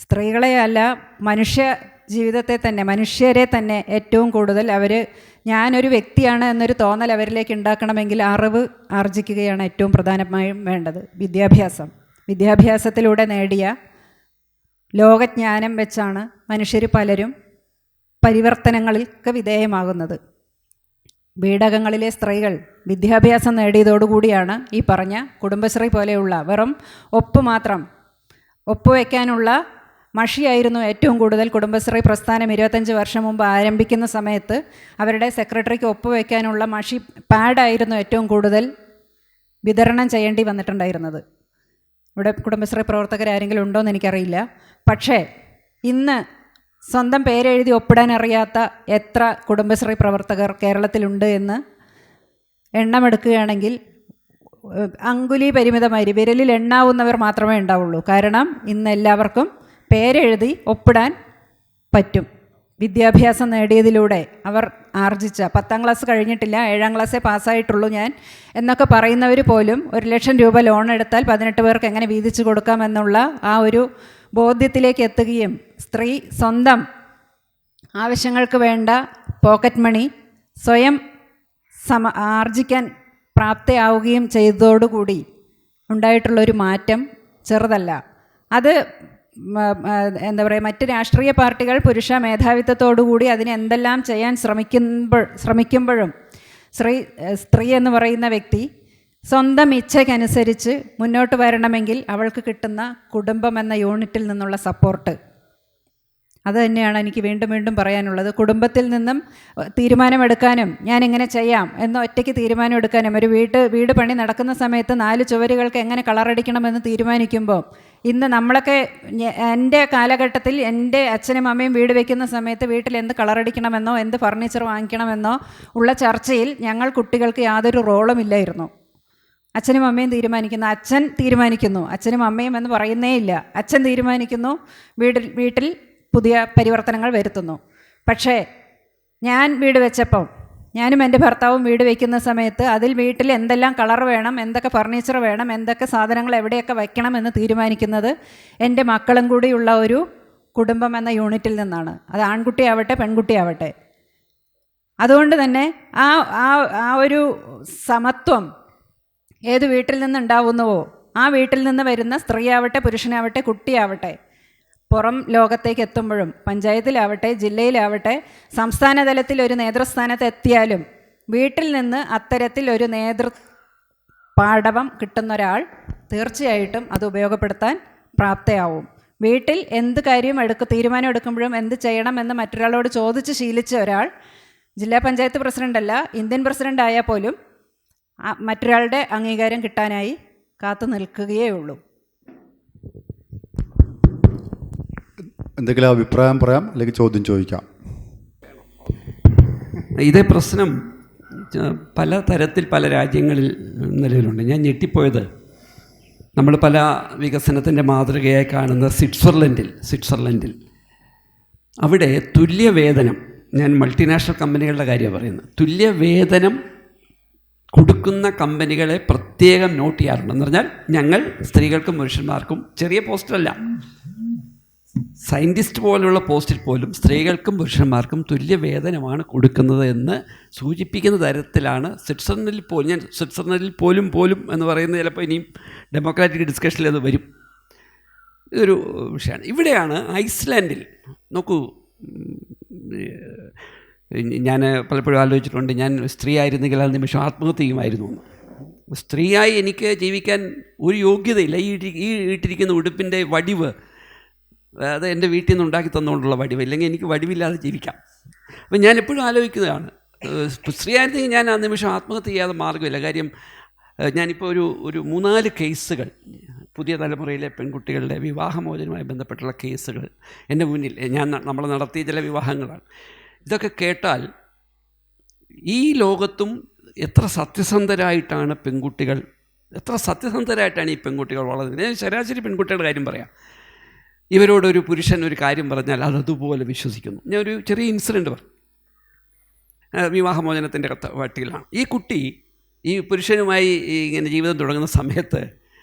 സ്ത്രീകളെ അല്ല, മനുഷ്യ ജീവിതത്തെ തന്നെ, മനുഷ്യരെ തന്നെ ഏറ്റവും കൂടുതൽ ഞാനൊരു വ്യക്തിയാണ് എന്നൊരു തോന്നൽ അവരിലേക്ക് ഉണ്ടാക്കണമെങ്കിൽ അറിവ് ആർജിക്കുകയാണ് ഏറ്റവും പ്രധാനമായും വേണ്ടത്. വിദ്യാഭ്യാസത്തിലൂടെ നേടിയ ലോകജ്ഞാനം വെച്ചാണ് മനുഷ്യർ പലരും പരിവർത്തനങ്ങൾക്ക് വിധേയമാകുന്നത്. വീടകങ്ങളിലെ സ്ത്രീകൾ വിദ്യാഭ്യാസം നേടിയതോടുകൂടിയാണ് ഈ പറഞ്ഞ കുടുംബശ്രീ പോലെയുള്ള വെറും ഒപ്പുവെക്കാനുള്ള മഷിയായിരുന്നു ഏറ്റവും കൂടുതൽ കുടുംബശ്രീ പ്രസ്ഥാനം 25 വർഷം മുമ്പ് ആരംഭിക്കുന്ന സമയത്ത് അവരുടെ സെക്രട്ടറിക്ക് ഒപ്പുവെക്കാനുള്ള മഷി പാഡായിരുന്നു ഏറ്റവും കൂടുതൽ വിതരണം ചെയ്യേണ്ടി വന്നിട്ടുണ്ടായിരുന്നത്. ഇവിടെ കുടുംബശ്രീ പ്രവർത്തകരാരെങ്കിലും ഉണ്ടോ എന്ന് എനിക്കറിയില്ല. പക്ഷേ ഇന്ന് സ്വന്തം പേരെഴുതി ഒപ്പിടാൻ അറിയാത്ത എത്ര കുടുംബശ്രീ പ്രവർത്തകർ കേരളത്തിലുണ്ട് എന്ന് എണ്ണമെടുക്കുകയാണെങ്കിൽ അങ്കുലി പരിമിതമായി വിരലിൽ എണ്ണാവുന്നവർ മാത്രമേ ഉണ്ടാവുള്ളൂ. കാരണം ഇന്ന് എല്ലാവർക്കും പേരെഴുതി ഒപ്പിടാൻ പറ്റും. വിദ്യാഭ്യാസം നേടിയതിലൂടെ അവർ ആർജിച്ച, 10ാം ക്ലാസ് കഴിഞ്ഞിട്ടില്ല, 7ാം ക്ലാസ്സേ പാസ്സായിട്ടുള്ളൂ ഞാൻ എന്നൊക്കെ പറയുന്നവർ പോലും 1,00,000 രൂപ ലോൺ എടുത്താൽ 18 പേർക്ക് എങ്ങനെ വീതിച്ചു കൊടുക്കാമെന്നുള്ള ആ ഒരു ബോധ്യത്തിലേക്ക് എത്തുകയും സ്ത്രീ സ്വന്തം ആവശ്യങ്ങൾക്ക് വേണ്ട പോക്കറ്റ് മണി സ്വയം ആർജിക്കാൻ പ്രാപ്തയാവുകയും ചെയ്തതോടുകൂടി ഉണ്ടായിട്ടുള്ളൊരു മാറ്റം ചെറുതല്ല. അത് എന്താ പറയുക, മറ്റ് രാഷ്ട്രീയ പാർട്ടികൾ പുരുഷ മേധാവിത്വത്തോടുകൂടി അതിന് എന്തെല്ലാം ചെയ്യാൻ ശ്രമിക്കുമ്പോഴും സ്ത്രീ എന്ന് പറയുന്ന വ്യക്തി സ്വന്തം ഇച്ഛയ്ക്കനുസരിച്ച് മുന്നോട്ട് വരണമെങ്കിൽ അവൾക്ക് കിട്ടുന്ന കുടുംബം എന്ന യൂണിറ്റിൽ നിന്നുള്ള സപ്പോർട്ട്, അത് തന്നെയാണ് എനിക്ക് വീണ്ടും വീണ്ടും പറയാനുള്ളത്. കുടുംബത്തിൽ നിന്നും തീരുമാനമെടുക്കാനും ഞാൻ എങ്ങനെ ചെയ്യാം എന്ന് ഒറ്റയ്ക്ക് തീരുമാനമെടുക്കാനും, ഒരു വീട് പണി നടക്കുന്ന സമയത്ത് 4 ചുവരുകൾക്ക് എങ്ങനെ കളറടിക്കണമെന്ന് തീരുമാനിക്കുമ്പോൾ, ഇന്ന് നമ്മളൊക്കെ എൻ്റെ കാലഘട്ടത്തിൽ എൻ്റെ അച്ഛനും അമ്മയും വീട് വയ്ക്കുന്ന സമയത്ത് വീട്ടിൽ എന്ത് കളറടിക്കണമെന്നോ എന്ത് ഫർണിച്ചർ വാങ്ങിക്കണമെന്നോ ഉള്ള ചർച്ചയിൽ ഞങ്ങൾ കുട്ടികൾക്ക് യാതൊരു റോളും ഇല്ലായിരുന്നു. അച്ഛനും അമ്മയും തീരുമാനിക്കുന്നു, അച്ഛൻ തീരുമാനിക്കുന്നു, അച്ഛനും അമ്മയും എന്ന് പറയുന്നേ ഇല്ല, അച്ഛൻ തീരുമാനിക്കുന്നു, വീട്ടിൽ പുതിയ പരിവർത്തനങ്ങൾ വരുത്തുന്നു. പക്ഷേ ഞാൻ വീട് വെച്ചപ്പം, ഞാനും എൻ്റെ ഭർത്താവും വീട് വയ്ക്കുന്ന സമയത്ത് അതിൽ വീട്ടിൽ എന്തെല്ലാം കളർ വേണം, എന്തൊക്കെ ഫർണിച്ചർ വേണം, എന്തൊക്കെ സാധനങ്ങൾ എവിടെയൊക്കെ വയ്ക്കണം എന്ന് തീരുമാനിക്കുന്നത് എൻ്റെ മക്കളും കൂടിയുള്ള ഒരു കുടുംബം എന്ന യൂണിറ്റിൽ നിന്നാണ്. അത് ആൺകുട്ടിയാവട്ടെ പെൺകുട്ടിയാവട്ടെ. അതുകൊണ്ട് തന്നെ ആ ഒരു സമത്വം ഏത് വീട്ടിൽ നിന്നുണ്ടാവുന്നുവോ ആ വീട്ടിൽ നിന്ന് വരുന്ന സ്ത്രീയാവട്ടെ പുരുഷനാവട്ടെ കുട്ടിയാവട്ടെ പുറം ലോകത്തേക്ക് എത്തുമ്പോഴും, പഞ്ചായത്തിലാവട്ടെ ജില്ലയിലാവട്ടെ സംസ്ഥാന തലത്തിൽ ഒരു നേതൃസ്ഥാനത്ത് എത്തിയാലും വീട്ടിൽ നിന്ന് അത്തരത്തിൽ ഒരു പാഠവം കിട്ടുന്ന ഒരാൾ തീർച്ചയായിട്ടും അത് ഉപയോഗപ്പെടുത്താൻ പ്രാപ്തയാവും. വീട്ടിൽ എന്ത് കാര്യം തീരുമാനം എടുക്കുമ്പോഴും എന്ത് ചെയ്യണമെന്ന് മറ്റൊരാളോട് ചോദിച്ച് ശീലിച്ച ഒരാൾ ജില്ലാ പഞ്ചായത്ത് പ്രസിഡൻ്റല്ല, ഇന്ത്യൻ പ്രസിഡൻ്റ് ആയാൽ പോലും മറ്റൊരാളുടെ അംഗീകാരം കിട്ടാനായി കാത്തു നിൽക്കുകയേ ഉള്ളൂ. എന്തെങ്കിലും അഭിപ്രായം പറയാം, അല്ലെങ്കിൽ ചോദ്യം ചോദിക്കാം. ഇതേ പ്രശ്നം പല തരത്തിൽ പല രാജ്യങ്ങളിൽ നിലവിലുണ്ട്. ഞാൻ ഞെട്ടിപ്പോയത്, നമ്മൾ പല വികസനത്തിൻ്റെ മാതൃകയായി കാണുന്ന സ്വിറ്റ്സർലൻഡിൽ അവിടെ തുല്യവേതനം, ഞാൻ മൾട്ടിനാഷണൽ കമ്പനികളുടെ കാര്യമാണ് പറയുന്നത്, തുല്യവേതനം കൊടുക്കുന്ന കമ്പനികളെ പ്രത്യേകം നോട്ട് ചെയ്യാറുണ്ട്. എന്ന് പറഞ്ഞാൽ ഞങ്ങൾ സ്ത്രീകൾക്കും പുരുഷന്മാർക്കും, ചെറിയ പോസ്റ്റല്ല, സയൻറ്റിസ്റ്റ് പോലുള്ള പോസ്റ്റിൽ പോലും സ്ത്രീകൾക്കും പുരുഷന്മാർക്കും തുല്യ വേതനമാണ് കൊടുക്കുന്നത് എന്ന് സൂചിപ്പിക്കുന്ന തരത്തിലാണ് സ്വിറ്റ്സർലൻഡിൽ പോലും എന്ന് പറയുന്നത് ചിലപ്പോൾ ഇനിയും ഡെമോക്രാറ്റിക് ഡിസ്കഷനിൽ അത് വരും. ഇതൊരു വിഷയമാണ്. ഇവിടെയാണ് ഐസ്ലാൻഡിൽ നോക്കൂ, ഞാൻ പലപ്പോഴും ആലോചിച്ചിട്ടുണ്ട്, ഞാൻ സ്ത്രീ ആയിരുന്നെങ്കിൽ ആ നിമിഷം ആത്മഹത്യ ചെയ്യുമായിരുന്നു എന്ന്. സ്ത്രീയായി എനിക്ക് ജീവിക്കാൻ ഒരു യോഗ്യതയില്ല. ഈ ഇട്ടിരിക്കുന്ന ഉടുപ്പിൻ്റെ വടിവ് അത് എൻ്റെ വീട്ടിൽ നിന്ന് ഉണ്ടാക്കി തന്നുകൊണ്ടുള്ള വടിവ്, ഇല്ലെങ്കിൽ എനിക്ക് വടിവില്ലാതെ ജീവിക്കാം. അപ്പം ഞാൻ എപ്പോഴും ആലോചിക്കുന്നതാണ്, സ്ത്രീ ആയിരുന്നെങ്കിൽ ഞാൻ ആ നിമിഷം ആത്മഹത്യ ചെയ്യാതെ മാർഗ്ഗമില്ല. കാര്യം ഞാനിപ്പോൾ ഒരു 3-4 കേസുകൾ, പുതിയ തലമുറയിലെ പെൺകുട്ടികളുടെ വിവാഹമോചനവുമായി ബന്ധപ്പെട്ടുള്ള കേസുകൾ എൻ്റെ മുന്നിൽ, നമ്മൾ നടത്തിയ ചില വിവാഹങ്ങളാണ്. ഇതൊക്കെ കേട്ടാൽ ഈ ലോകത്തും എത്ര സത്യസന്ധരായിട്ടാണ് ഈ പെൺകുട്ടികൾ വളർന്നത്. ഞാൻ ശരാശരി പെൺകുട്ടികളുടെ കാര്യം പറയാം. ഇവരോടൊരു പുരുഷൻ ഒരു കാര്യം പറഞ്ഞാൽ അതതുപോലെ വിശ്വസിക്കുന്നു. ഞാൻ ഒരു ചെറിയ ഇൻസിഡൻറ്റ് പറഞ്ഞു. വിവാഹമോചനത്തിൻ്റെ പട്ടികയിലാണ് ഈ കുട്ടി ഈ പുരുഷനുമായി ഇങ്ങനെ ജീവിതം തുടങ്ങുന്ന സമയത്ത്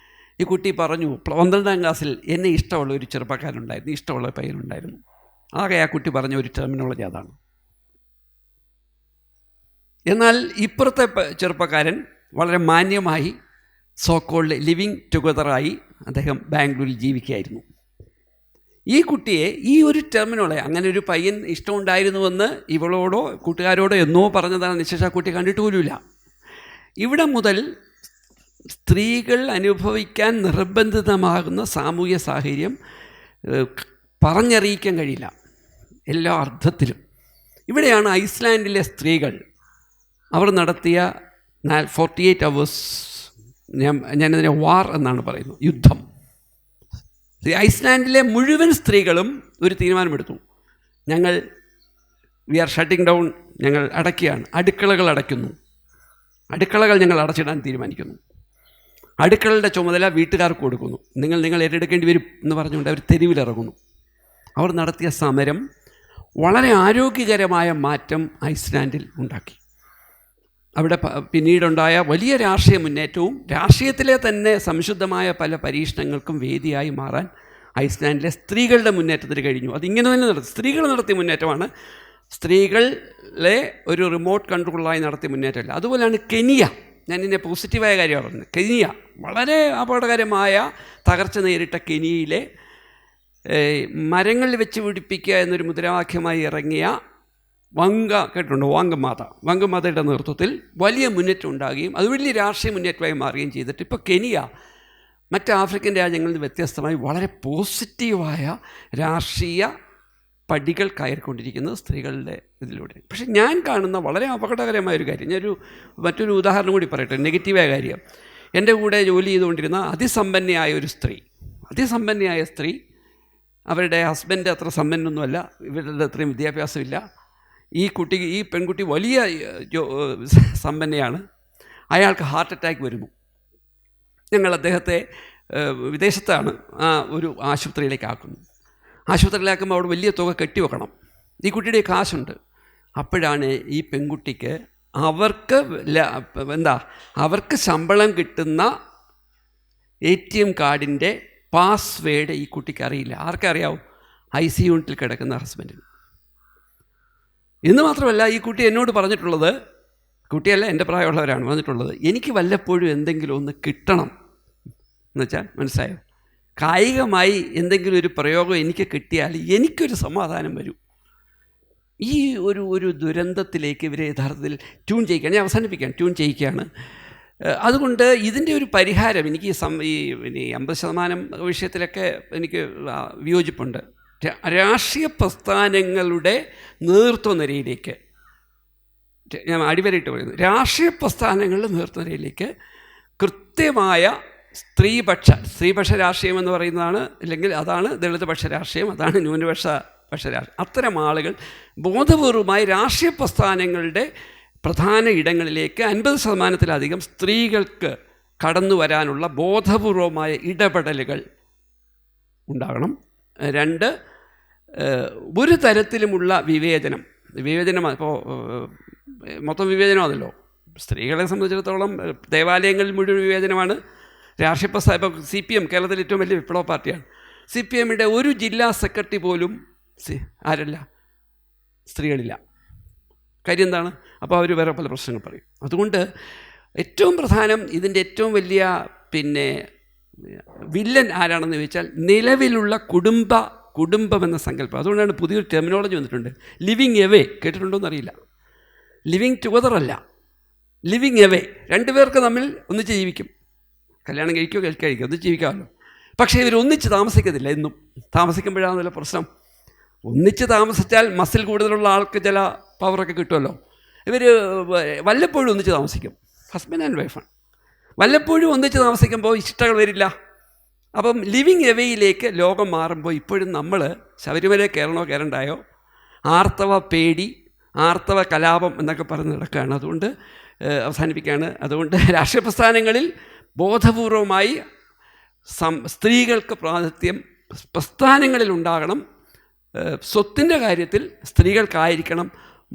ഈ കുട്ടി പറഞ്ഞു, 12ാം ക്ലാസ്സിൽ എന്നെ ഇഷ്ടമുള്ള ഒരു ചെറുപ്പക്കാരനുണ്ടായിരുന്നു, ഇഷ്ടമുള്ള പയ്യനുണ്ടായിരുന്നു. ആകെ ആ കുട്ടി പറഞ്ഞ ഒരു ടെർമിനോളജി അതാണ്. എന്നാൽ ഇപ്പുറത്തെ ചെറുപ്പക്കാരൻ വളരെ മാന്യമായി സോക്കോൾഡ് ലിവിങ് ടുഗദറായി അദ്ദേഹം ബാംഗ്ലൂരിൽ ജീവിക്കുകയായിരുന്നു. ഈ കുട്ടിയെ ഈ ഒരു ടെർമിനോളജി, അങ്ങനെ ഒരു പയ്യൻ ഇഷ്ടമുണ്ടായിരുന്നുവെന്ന് ഇവളോടോ കൂട്ടുകാരോടോ എന്നോ പറഞ്ഞതാണ്. നിശേഷം ആ കുട്ടി കണ്ടിട്ട് പോലുമില്ല. ഇവിടെ മുതൽ സ്ത്രീകൾ അനുഭവിക്കാൻ നിർബന്ധിതമാകുന്ന സാമൂഹ്യ സാഹചര്യം പറഞ്ഞറിയിക്കാൻ കഴിയില്ല എല്ലാ അർത്ഥത്തിലും. ഇവിടെയാണ് ഐസ്ലാൻഡിലെ സ്ത്രീകൾ അവർ നടത്തിയ 48 hours, ഞാനിതിനെ വാർ എന്നാണ് പറയുന്നത്, യുദ്ധം. ഐസ്ലാൻഡിലെ മുഴുവൻ സ്ത്രീകളും ഒരു തീരുമാനമെടുത്തു, വി ആർ ഷട്ടിങ് ഡൗൺ, ഞങ്ങൾ അടയ്ക്കുകയാണ്, അടുക്കളകൾ അടയ്ക്കുന്നു, അടുക്കളകൾ ഞങ്ങൾ അടച്ചിടാൻ തീരുമാനിക്കുന്നു, അടുക്കളയുടെ ചുമതല വീട്ടുകാർക്ക് കൊടുക്കുന്നു, നിങ്ങൾ ഏറ്റെടുക്കേണ്ടി വരും എന്ന് പറഞ്ഞുകൊണ്ട് അവർ തെരുവിലിറങ്ങുന്നു. അവർ നടത്തിയ സമരം വളരെ ആരോഗ്യകരമായ മാറ്റം ഐസ്ലാൻഡിൽ ഉണ്ടാക്കി. അവിടെ പിന്നീടുണ്ടായ വലിയ രാഷ്ട്രീയ മുന്നേറ്റവും രാഷ്ട്രീയത്തിലെ തന്നെ സംശുദ്ധമായ പല പരീക്ഷണങ്ങൾക്കും വേദിയായി മാറാൻ ഐസ്ലാൻഡിലെ സ്ത്രീകളുടെ മുന്നേറ്റത്തിന് കഴിഞ്ഞു. അതിങ്ങനെ തന്നെ സ്ത്രീകൾ നടത്തിയ മുന്നേറ്റമാണ്, സ്ത്രീകളെ ഒരു റിമോട്ട് കൺട്രോളായി നടത്തിയ മുന്നേറ്റമല്ല. അതുപോലെയാണ് കെനിയ. ഞാൻ ഇതിനെ പോസിറ്റീവായ കാര്യമാണ് പറയുന്നത്. കെനിയ വളരെ അപകടകരമായ തകർച്ച നേരിട്ട കെനിയയിലെ മരങ്ങളിൽ വെച്ച് പിടിപ്പിക്കുക എന്നൊരു മുദ്രാവാക്യമായി ഇറങ്ങിയ കേട്ടിട്ടുണ്ടോ, വങ്കമാതയുടെ നേതൃത്വത്തിൽ വലിയ മുന്നേറ്റം ഉണ്ടാകുകയും അത് വലിയ രാഷ്ട്രീയ മുന്നേറ്റമായി മാറുകയും ചെയ്തിട്ട് ഇപ്പോൾ കെനിയ മറ്റ് ആഫ്രിക്കൻ രാജ്യങ്ങളിൽ നിന്ന് വ്യത്യസ്തമായി വളരെ പോസിറ്റീവായ രാഷ്ട്രീയ പടികൾ കയറിക്കൊണ്ടിരിക്കുന്നത് സ്ത്രീകളുടെ ഇതിലൂടെ. പക്ഷേ ഞാൻ കാണുന്ന വളരെ അപകടകരമായൊരു കാര്യം, മറ്റൊരു ഉദാഹരണം കൂടി പറയട്ടെ, നെഗറ്റീവായ കാര്യം. എൻ്റെ കൂടെ ജോലി ചെയ്തുകൊണ്ടിരുന്ന അതിസമ്പന്നയായ സ്ത്രീ, അവരുടെ ഹസ്ബൻഡ് അത്ര സമ്പന്നൊന്നുമല്ല, ഇവരുടെ അത്രയും വിദ്യാഭ്യാസമില്ല. ഈ പെൺകുട്ടി വലിയ സമ്പന്നയാണ്. അയാൾക്ക് ഹാർട്ട് അറ്റാക്ക് വരുന്നു. ഞങ്ങൾ അദ്ദേഹത്തെ വിദേശത്താണ് ഒരു ആശുപത്രിയിലേക്ക് ആക്കുന്നു. ആശുപത്രിയിലാക്കുമ്പോൾ അവിടെ വലിയ തുക കെട്ടിവെക്കണം. ഈ കുട്ടിയുടെ കാശുണ്ട്. അപ്പോഴാണ് ഈ പെൺകുട്ടിക്ക് അവർക്ക് ശമ്പളം കിട്ടുന്ന ATM കാർഡിൻ്റെ പാസ്വേഡ് ഈ കുട്ടിക്ക് അറിയില്ല. ആർക്കറിയാവും? IC യൂണിറ്റിൽ കിടക്കുന്ന ഹസ്ബൻഡിന്. എന്ന് മാത്രമല്ല, ഈ കുട്ടി എന്നോട് പറഞ്ഞിട്ടുള്ളത്, കുട്ടിയല്ല എൻ്റെ പ്രായമുള്ളവരാണ് പറഞ്ഞിട്ടുള്ളത്, എനിക്ക് വല്ലപ്പോഴും എന്തെങ്കിലും ഒന്ന് കിട്ടണം എന്നുവെച്ചാൽ, മനസ്സിലായോ, കായികമായി എന്തെങ്കിലും ഒരു പ്രയോഗം എനിക്ക് കിട്ടിയാൽ എനിക്കൊരു സമാധാനം വരും. ഈ ഒരു ദുരന്തത്തിലേക്ക് ഇവരെ യഥാർത്ഥത്തിൽ ട്യൂൺ ചെയ്യിക്കുകയാണ്. ഞാൻ അവസാനിപ്പിക്കുകയാണ്, ട്യൂൺ ചെയ്യിക്കുകയാണ്. അതുകൊണ്ട് ഇതിൻ്റെ ഒരു പരിഹാരം എനിക്ക് ഈ 50% വിഷയത്തിലൊക്കെ എനിക്ക് വിയോജിപ്പുണ്ട്. രാഷ്ട്രീയ പ്രസ്ഥാനങ്ങളുടെ നേതൃത്വ നിരയിലേക്ക്, ഞാൻ അടിവരയിട്ട് പറയുന്നു, രാഷ്ട്രീയ പ്രസ്ഥാനങ്ങളുടെ നേതൃത്വ നിരയിലേക്ക് കൃത്യമായ സ്ത്രീപക്ഷ രാഷ്ട്രീയം എന്ന് പറയുന്നതാണ്, അല്ലെങ്കിൽ അതാണ് ദളിതപക്ഷ രാഷ്ട്രീയം, അതാണ് ന്യൂനപക്ഷ രാഷ്ട്രീയം. അത്തരം ആളുകൾ ബോധപൂർവമായി രാഷ്ട്രീയ പ്രസ്ഥാനങ്ങളുടെ പ്രധാന ഇടങ്ങളിലേക്ക് 50%-ലധികം സ്ത്രീകൾക്ക് കടന്നു വരാനുള്ള ബോധപൂർവമായ ഇടപെടലുകൾ ഉണ്ടാകണം. 2, ഒരു തരത്തിലുമുള്ള വിവേചനം ഇപ്പോൾ മൊത്തം വിവേചനമാണല്ലോ. സ്ത്രീകളെ സംബന്ധിച്ചിടത്തോളം ദേവാലയങ്ങളിൽ മുഴുവൻ വിവേചനമാണ്. രാഷ്ട്രീയ പ്രസ്ഥാനം ഇപ്പോൾ CPM കേരളത്തിലെ ഏറ്റവും വലിയ വിപ്ലവ പാർട്ടിയാണ്. CPMയുടെ ഒരു ജില്ലാ സെക്രട്ടറി പോലും സ്ത്രീകളില്ല. കാര്യം എന്താണ്? അപ്പോൾ അവർ വേറെ പല പ്രശ്നങ്ങൾ പറയും. അതുകൊണ്ട് ഏറ്റവും പ്രധാനം, ഇതിൻ്റെ ഏറ്റവും വലിയ വില്ലൻ ആരാണെന്ന് ചോദിച്ചാൽ നിലവിലുള്ള കുടുംബം എന്ന സങ്കല്പം. അതുകൊണ്ടാണ് പുതിയൊരു ടെർമിനോളജി വന്നിട്ടുണ്ട്, ലിവിങ് എവേ. കേട്ടിട്ടുണ്ടോ എന്നറിയില്ല. ലിവിങ് ടുഗദർ അല്ല, ലിവിങ് എവേ. രണ്ടുപേർക്ക് തമ്മിൽ ഒന്നിച്ച് ജീവിക്കും, കല്യാണം കഴിക്കുക ഒന്നിച്ച് ജീവിക്കാമല്ലോ. പക്ഷേ ഇവർ ഒന്നിച്ച് താമസിക്കത്തില്ല. എന്നും താമസിക്കുമ്പോഴാണല്ലോ പ്രശ്നം. ഒന്നിച്ച് താമസിച്ചാൽ മസിൽ കൂടുതലുള്ള ആൾക്ക് ചില പവറൊക്കെ കിട്ടുമല്ലോ. ഇവർ വല്ലപ്പോഴും ഒന്നിച്ച് താമസിക്കും, ഹസ്ബൻഡ് ആൻഡ് വൈഫാണ്. വല്ലപ്പോഴും ഒന്നിച്ച് താമസിക്കുമ്പോൾ ഇഷ്ടങ്ങൾ വരില്ല. അപ്പം ലിവിങ് എവേയിലേക്ക് ലോകം മാറുമ്പോൾ ഇപ്പോഴും നമ്മൾ ശബരിമല കയറണ്ടായോ, ആർത്തവ പേടി, ആർത്തവ കലാപം എന്നൊക്കെ പറഞ്ഞ് നടക്കുകയാണ്. അതുകൊണ്ട് അവസാനിപ്പിക്കുകയാണ്. അതുകൊണ്ട് രാഷ്ട്രീയ പ്രസ്ഥാനങ്ങളിൽ ബോധപൂർവമായി സ്ത്രീകൾക്ക് പ്രാതിനിധ്യം പ്രസ്ഥാനങ്ങളിൽ ഉണ്ടാകണം. സ്വത്തിൻ്റെ കാര്യത്തിൽ സ്ത്രീകൾക്കായിരിക്കണം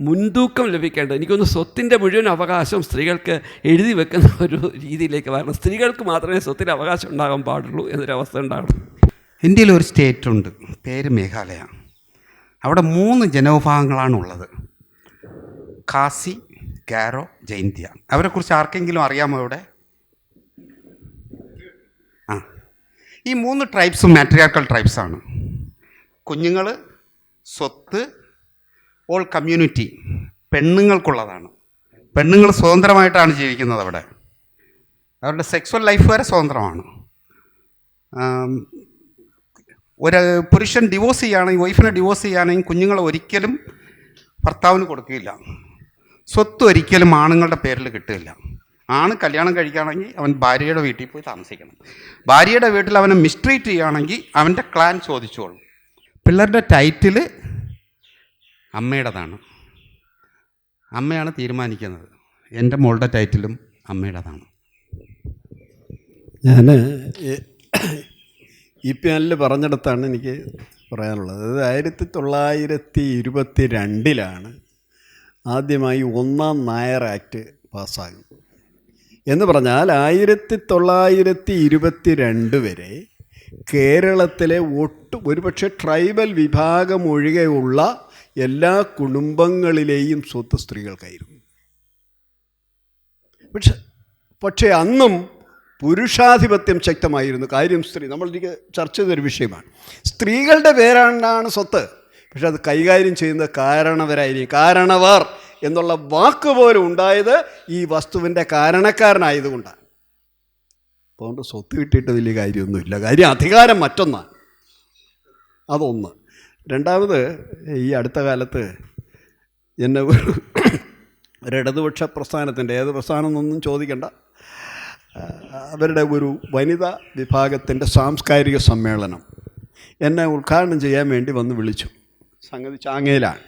മുൻതൂക്കം ലഭിക്കേണ്ടത്. എനിക്കൊന്ന് സ്വത്തിൻ്റെ മുഴുവൻ അവകാശം സ്ത്രീകൾക്ക് എഴുതി വെക്കുന്ന ഒരു രീതിയിലേക്ക് വരണം. സ്ത്രീകൾക്ക് മാത്രമേ സ്വത്തിന് അവകാശം ഉണ്ടാകാൻ പാടുള്ളൂ എന്നൊരവസ്ഥ ഉണ്ടാകണം. ഇന്ത്യയിൽ ഒരു സ്റ്റേറ്റ് ഉണ്ട്, പേര് മേഘാലയ. അവിടെ 3 ജനവിഭാഗങ്ങളാണുള്ളത്: ഖാസി, ഗാരോ, ജൈന്തിയ. അവരെക്കുറിച്ച് ആർക്കെങ്കിലും അറിയാമോ ഇവിടെ? ഈ 3 ട്രൈബ്സും മാട്രിയാർക്കൽ ട്രൈബ്സാണ്. കുഞ്ഞുങ്ങൾ, സ്വത്ത്, ഓൾ കമ്മ്യൂണിറ്റി പെണ്ണുങ്ങൾക്കുള്ളതാണ്. പെണ്ണുങ്ങൾ സ്വതന്ത്രമായിട്ടാണ് ജീവിക്കുന്നത് അവിടെ. അവരുടെ സെക്സ്വൽ ലൈഫ് വരെ സ്വതന്ത്രമാണ്. ഒരു പുരുഷൻ ഡിവോഴ്സ് ചെയ്യുകയാണെങ്കിൽ, വൈഫിനെ ഡിവോഴ്സ് ചെയ്യുകയാണെങ്കിൽ കുഞ്ഞുങ്ങൾ ഒരിക്കലും ഭർത്താവിന് കൊടുക്കുകയില്ല. സ്വത്ത് ഒരിക്കലും ആണുങ്ങളുടെ പേരിൽ കിട്ടുകയില്ല. ആണ് കല്യാണം കഴിക്കുകയാണെങ്കിൽ അവൻ ഭാര്യയുടെ വീട്ടിൽ പോയി താമസിക്കണം. ഭാര്യയുടെ വീട്ടിൽ അവനെ മിസ്ട്രീറ്റ് ചെയ്യുകയാണെങ്കിൽ അവൻ്റെ ക്ലാൻ ചോദിച്ചോളും. പിള്ളേരുടെ ടൈറ്റിൽ അമ്മയുടേതാണ്, അമ്മയാണ് തീരുമാനിക്കുന്നത്. എൻ്റെ മോളുടെ ടൈറ്റിലും അമ്മയുടേതാണ്. ഞാൻ ഈ പാനലിൽ പറഞ്ഞിടത്താണ് എനിക്ക് പറയാനുള്ളത്. അത് 1922 ആദ്യമായി 1-ാം നായർ ആക്ട് പാസ്സാകുന്നത്. എന്ന് പറഞ്ഞാൽ 1922 വരെ കേരളത്തിലെ ഒരുപക്ഷെ ട്രൈബൽ വിഭാഗം ഒഴികെയുള്ള എല്ലാ കുടുംബങ്ങളിലെയും സ്വത്ത് സ്ത്രീകൾക്കായിരുന്നു. പക്ഷേ അന്നും പുരുഷാധിപത്യം ശക്തമായിരുന്നു. കാര്യം നമ്മൾ ചർച്ച ചെയ്തൊരു വിഷയമാണ്. സ്ത്രീകളുടെ പേരാണ് സ്വത്ത്, പക്ഷെ അത് കൈകാര്യം ചെയ്യുന്നത് കാരണവരായിരിക്കും. കാരണവർ എന്നുള്ള വാക്ക് പോലും ഉണ്ടായത് ഈ വസ്തുവിൻ്റെ കാരണക്കാരനായതുകൊണ്ടാണ്. അതുകൊണ്ട് സ്വത്ത് കിട്ടിയിട്ട് വലിയ കാര്യമൊന്നുമില്ല. കാര്യം അധികാരം മറ്റൊന്നാണ്. അതൊന്ന്. രണ്ടാമത്, ഈ അടുത്ത കാലത്ത് എന്നെ ഒരു ഇടതുപക്ഷ പ്രസ്ഥാനത്തിൻ്റെ, ഏത് പ്രസ്ഥാനം എന്നൊന്നും ചോദിക്കണ്ട, അവരുടെ ഒരു വനിതാ വിഭാഗത്തിൻ്റെ സാംസ്കാരിക സമ്മേളനം എന്നെ ഉദ്ഘാടനം ചെയ്യാൻ വേണ്ടി വന്ന് വിളിച്ചു. സംഗതി ചാങ്ങയിലാണ്,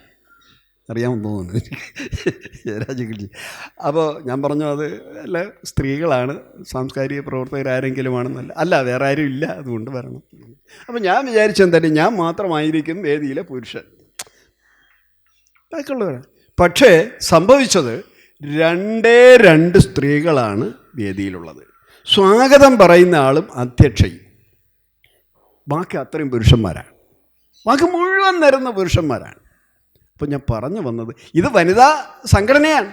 അറിയാമെന്ന് തോന്നുന്നു ജയരാജ്. അപ്പോൾ ഞാൻ പറഞ്ഞു, അത് അല്ല, സ്ത്രീകളാണ്, സാംസ്കാരിക പ്രവർത്തകരാരെങ്കിലും ആണെന്നല്ല. അല്ല, വേറെ ആരും ഇല്ല, അതുകൊണ്ട് വരണം. അപ്പോൾ ഞാൻ വിചാരിച്ചെന്തായാലും ഞാൻ മാത്രമായിരിക്കും വേദിയിലെ പുരുഷൻ, ബാക്കിയുള്ളവരാണ്. പക്ഷേ സംഭവിച്ചത് 2 സ്ത്രീകളാണ് വേദിയിലുള്ളത്. സ്വാഗതം പറയുന്ന ആളും അധ്യക്ഷയും. ബാക്കി അത്രയും പുരുഷന്മാരാണ്. ബാക്കി മുഴുവൻ നിരന്ന പുരുഷന്മാരാണ്. അപ്പോൾ ഞാൻ പറഞ്ഞു വന്നത്, ഇത് വനിതാ സംഘടനയാണ്.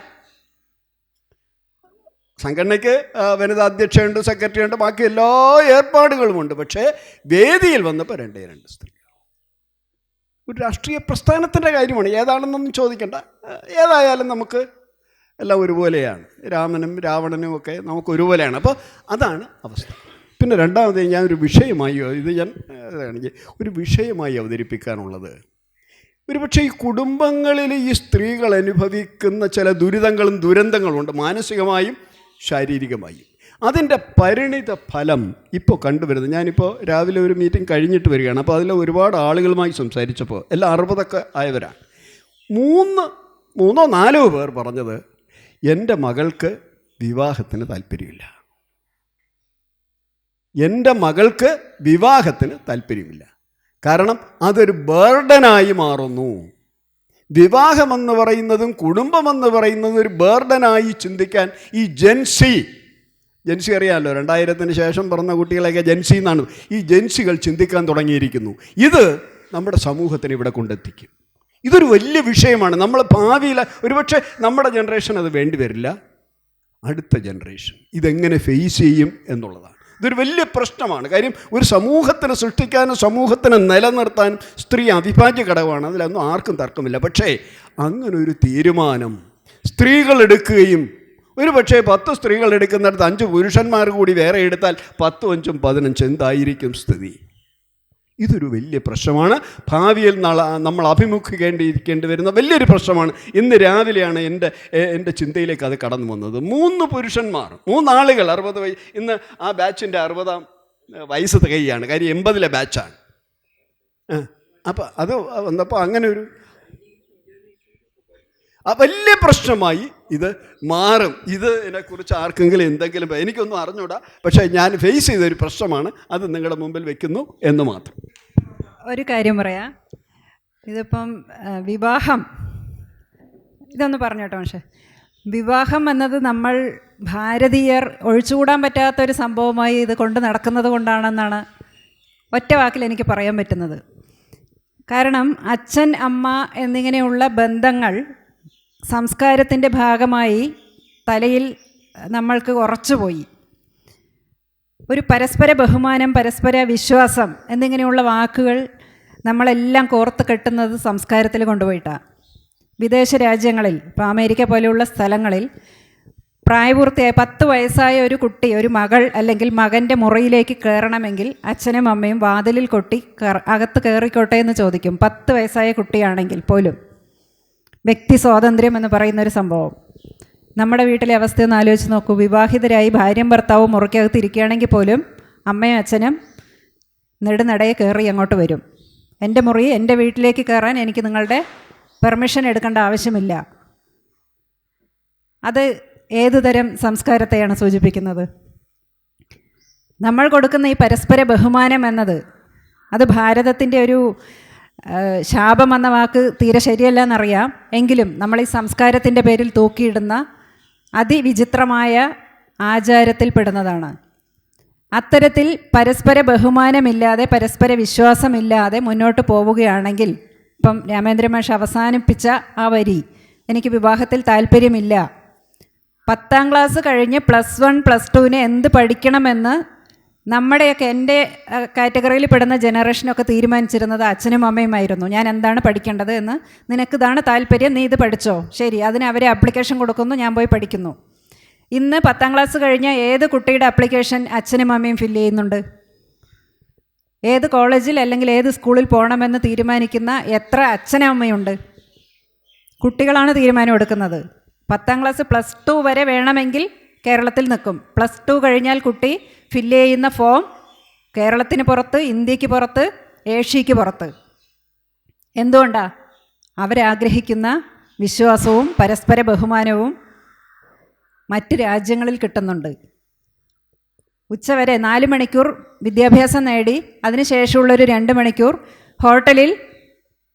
സംഘടനയ്ക്ക് വനിതാ അധ്യക്ഷയുണ്ട്, സെക്രട്ടറിയുണ്ട്, ബാക്കി എല്ലാ ഏർപ്പാടുകളുമുണ്ട്. പക്ഷേ വേദിയിൽ വന്നപ്പോൾ 2 സ്ത്രീകൾ. ഒരു രാഷ്ട്രീയ പ്രസ്ഥാനത്തിൻ്റെ കാര്യമാണ്, ഏതാണെന്നൊന്നും ചോദിക്കണ്ട. ഏതായാലും നമുക്ക് എല്ലാം ഒരുപോലെയാണ്. രാമനും രാവണനും ഒക്കെ നമുക്ക് ഒരുപോലെയാണ്. അപ്പോൾ അതാണ് അവസ്ഥ. പിന്നെ രണ്ടാമത് ഞാനൊരു വിഷയമായി, ഒരു വിഷയമായി അവതരിപ്പിക്കാനുള്ളത്, ഒരുപക്ഷെ ഈ കുടുംബങ്ങളിൽ ഈ സ്ത്രീകൾ അനുഭവിക്കുന്ന ചില ദുരന്തങ്ങളുണ്ട്, മാനസികമായും ശാരീരികമായും. അതിൻ്റെ പരിണിത ഫലം ഇപ്പോൾ കണ്ടുവരുന്നത്. ഞാനിപ്പോൾ രാവിലെ ഒരു മീറ്റിംഗ് കഴിഞ്ഞിട്ട് വരികയാണ്. അപ്പോൾ അതിൽ ഒരുപാട് ആളുകളുമായി സംസാരിച്ചപ്പോൾ എല്ലാം 60 ആയവരാണ്. 3-4 പേർ പറഞ്ഞത്, എൻ്റെ മകൾക്ക് വിവാഹത്തിന് താല്പര്യമില്ല, എൻ്റെ മകൾക്ക് വിവാഹത്തിന് താല്പര്യമില്ല. കാരണം അതൊരു ബേർഡനായി മാറുന്നു. വിവാഹമെന്ന് പറയുന്നതും കുടുംബമെന്ന് പറയുന്നതും ഒരു ബേർഡനായി ചിന്തിക്കാൻ ഈ ജെൻസി അറിയാമല്ലോ, 2000-ന് ശേഷം പറഞ്ഞ കുട്ടികളെയൊക്കെ ജെൻസി എന്നാണ്. ഈ ജെൻസികൾ ചിന്തിക്കാൻ തുടങ്ങിയിരിക്കുന്നു. ഇത് നമ്മുടെ സമൂഹത്തിന് ഇവിടെ കൊണ്ടെത്തിക്കും. ഇതൊരു വലിയ വിഷയമാണ്. നമ്മൾ ഭാവിയിൽ ഒരുപക്ഷെ നമ്മുടെ ജനറേഷൻ അത് വേണ്ടി വരില്ല, അടുത്ത ജനറേഷൻ ഇതെങ്ങനെ ഫേസ് ചെയ്യും എന്നുള്ളതാണ്. ഇതൊരു വലിയ പ്രശ്നമാണ്. കാര്യം ഒരു സമൂഹത്തിനെ സൃഷ്ടിക്കാനും സമൂഹത്തിനെ നിലനിർത്താനും സ്ത്രീ അവിഭാജ്യ ഘടകമാണ്, അതിലൊന്നും ആർക്കും തർക്കമില്ല. പക്ഷേ അങ്ങനൊരു തീരുമാനം സ്ത്രീകൾ എടുക്കുകയും, ഒരു പക്ഷേ 10 സ്ത്രീകൾ എടുക്കുന്നിടത്ത് 5 പുരുഷന്മാർ കൂടി വേറെ എടുത്താൽ 10, 5, 15 എന്തായിരിക്കും സ്ഥിതി? ഇതൊരു വലിയ പ്രശ്നമാണ്. ഭാവിയിൽ നമ്മൾ അഭിമുഖീകരിക്കേണ്ടി വരുന്ന വലിയൊരു പ്രശ്നമാണ്. ഇന്ന് രാവിലെയാണ് എൻ്റെ ചിന്തയിലേക്ക് അത് കടന്നു വന്നത്. 3 പുരുഷന്മാർ, 3 ആളുകൾ 60 വയസ്സ്. ഇന്ന് ആ ബാച്ചിൻ്റെ 60-ാം വയസ്സ് തികയാണ്. കാര്യം 80-ലെ ബാച്ചാണ്. അപ്പോൾ അത് വന്നപ്പോൾ അങ്ങനെ ഒരു വലിയ പ്രശ്നമായി ഇത് മാറും. ഇതിനെക്കുറിച്ച് ആർക്കെങ്കിലും എന്തെങ്കിലും, എനിക്കൊന്നും അറിഞ്ഞൂടാ, പക്ഷേ ഞാൻ ഫേസ് ചെയ്തൊരു പ്രശ്നമാണ്. അത് നിങ്ങളുടെ മുമ്പിൽ വെക്കുന്നു എന്ന് മാത്രം. ഒരു കാര്യം പറയാം. ഇതിപ്പം വിവാഹം, ഇതൊന്ന് പറഞ്ഞോട്ടോ. പക്ഷേ വിവാഹം എന്നത് നമ്മൾ ഭാരതീയർ ഒഴിച്ചുകൂടാൻ പറ്റാത്തൊരു സംഭവമായി ഇത് കൊണ്ട് നടക്കുന്നത് കൊണ്ടാണെന്നാണ് ഒറ്റ വാക്കിൽ എനിക്ക് പറയാൻ പറ്റുന്നത്. കാരണം അച്ഛൻ, അമ്മ എന്നിങ്ങനെയുള്ള ബന്ധങ്ങൾ സംസ്കാരത്തിൻ്റെ ഭാഗമായി തലയിൽ നമ്മൾക്ക് ഉറച്ചുപോയി. ഒരു പരസ്പര ബഹുമാനം, പരസ്പര വിശ്വാസം എന്നിങ്ങനെയുള്ള വാക്കുകൾ നമ്മളെല്ലാം കോർത്ത് കെട്ടുന്നത് സംസ്കാരത്തിൽ കൊണ്ടുപോയിട്ടാണ്. വിദേശ രാജ്യങ്ങളിൽ, ഇപ്പോൾ അമേരിക്ക പോലെയുള്ള സ്ഥലങ്ങളിൽ പ്രായപൂർത്തിയായ 10 വയസ്സായ ഒരു കുട്ടി, ഒരു മകൾ അല്ലെങ്കിൽ മകൻ്റെ മുറിയിലേക്ക് കയറണമെങ്കിൽ അച്ഛനും അമ്മയും വാതിലിൽ കൊട്ടി അകത്ത് കയറിക്കോട്ടെ എന്ന് ചോദിക്കും. 10 വയസ്സായ കുട്ടിയാണെങ്കിൽ പോലും. വ്യക്തി സ്വാതന്ത്ര്യം എന്ന് പറയുന്നൊരു സംഭവം. നമ്മുടെ വീട്ടിലെ അവസ്ഥയൊന്ന് ആലോചിച്ച് നോക്കൂ. വിവാഹിതരായി ഭാര്യയും ഭർത്താവും മുറിക്കകത്ത് ഇരിക്കുകയാണെങ്കിൽ പോലും അമ്മയും അച്ഛനും നെടുനടയെ കയറി അങ്ങോട്ട് വരും. എൻ്റെ മുറി, എൻ്റെ വീട്ടിലേക്ക് കയറാൻ എനിക്ക് നിങ്ങളുടെ പെർമിഷൻ എടുക്കേണ്ട ആവശ്യമില്ല. അത് ഏതു തരം സംസ്കാരത്തെയാണ് സൂചിപ്പിക്കുന്നത്? നമ്മൾ കൊടുക്കുന്ന ഈ പരസ്പര ബഹുമാനം എന്നത് അത് ഭാരതത്തിൻ്റെ ഒരു ശാപം എന്ന വാക്ക് തീരെ ശരിയല്ല എന്നറിയാം. എങ്കിലും നമ്മൾ ഈ സംസ്കാരത്തിൻ്റെ പേരിൽ തൂക്കിയിടുന്ന അതിവിചിത്രമായ ആചാരത്തിൽപ്പെടുന്നതാണ്. അത്തരത്തിൽ പരസ്പര ബഹുമാനമില്ലാതെ പരസ്പര വിശ്വാസമില്ലാതെ മുന്നോട്ട് പോവുകയാണെങ്കിൽ, ഇപ്പം രാമേന്ദ്ര മാഷ് അവസാനിപ്പിച്ച ആ വരി, എനിക്ക് വിവാഹത്തിൽ താല്പര്യമില്ല, 10ാം ക്ലാസ് കഴിഞ്ഞ് +1 +2 എന്ത് പഠിക്കണമെന്ന് നമ്മുടെയൊക്കെ എൻ്റെ കാറ്റഗറിയിൽ പെടുന്ന ജനറേഷനൊക്കെ തീരുമാനിച്ചിരുന്നത് അച്ഛനും അമ്മയുമായിരുന്നു. ഞാൻ എന്താണ് പഠിക്കേണ്ടത് എന്ന്, നിനക്കിതാണ് താല്പര്യം, നീ ഇത് പഠിച്ചോ, ശരി, അതിന് അവരെ ആപ്ലിക്കേഷൻ കൊടുക്കുന്നു, ഞാൻ പോയി പഠിക്കുന്നു. ഇന്ന് 10ാം ക്ലാസ് കഴിഞ്ഞ ഏത് കുട്ടിയുടെ ആപ്ലിക്കേഷൻ അച്ഛനും അമ്മയും ഫില്ല് ചെയ്യുന്നുണ്ട്? ഏത് കോളേജിൽ അല്ലെങ്കിൽ ഏത് സ്കൂളിൽ പോകണമെന്ന് തീരുമാനിക്കുന്ന എത്ര അച്ഛനും അമ്മയുണ്ട്? കുട്ടികളാണ് തീരുമാനം എടുക്കുന്നത്. 10ാം ക്ലാസ് +2 വരെ വേണമെങ്കിൽ കേരളത്തിൽ നിൽക്കും. +2 കഴിഞ്ഞാൽ കുട്ടി ഫില്ല് ചെയ്യുന്ന ഫോം കേരളത്തിന് പുറത്ത്, ഇന്ത്യക്ക് പുറത്ത്, ഏഷ്യയ്ക്ക് പുറത്ത്. എന്തുകൊണ്ടാണ്? അവരാഗ്രഹിക്കുന്ന വിശ്വാസവും പരസ്പര ബഹുമാനവും മറ്റ് രാജ്യങ്ങളിൽ കിട്ടുന്നുണ്ട്. ഉച്ചവരെ 4 മണിക്കൂർ വിദ്യാഭ്യാസം നേടി അതിനുശേഷമുള്ളൊരു 2 മണിക്കൂർ ഹോട്ടലിൽ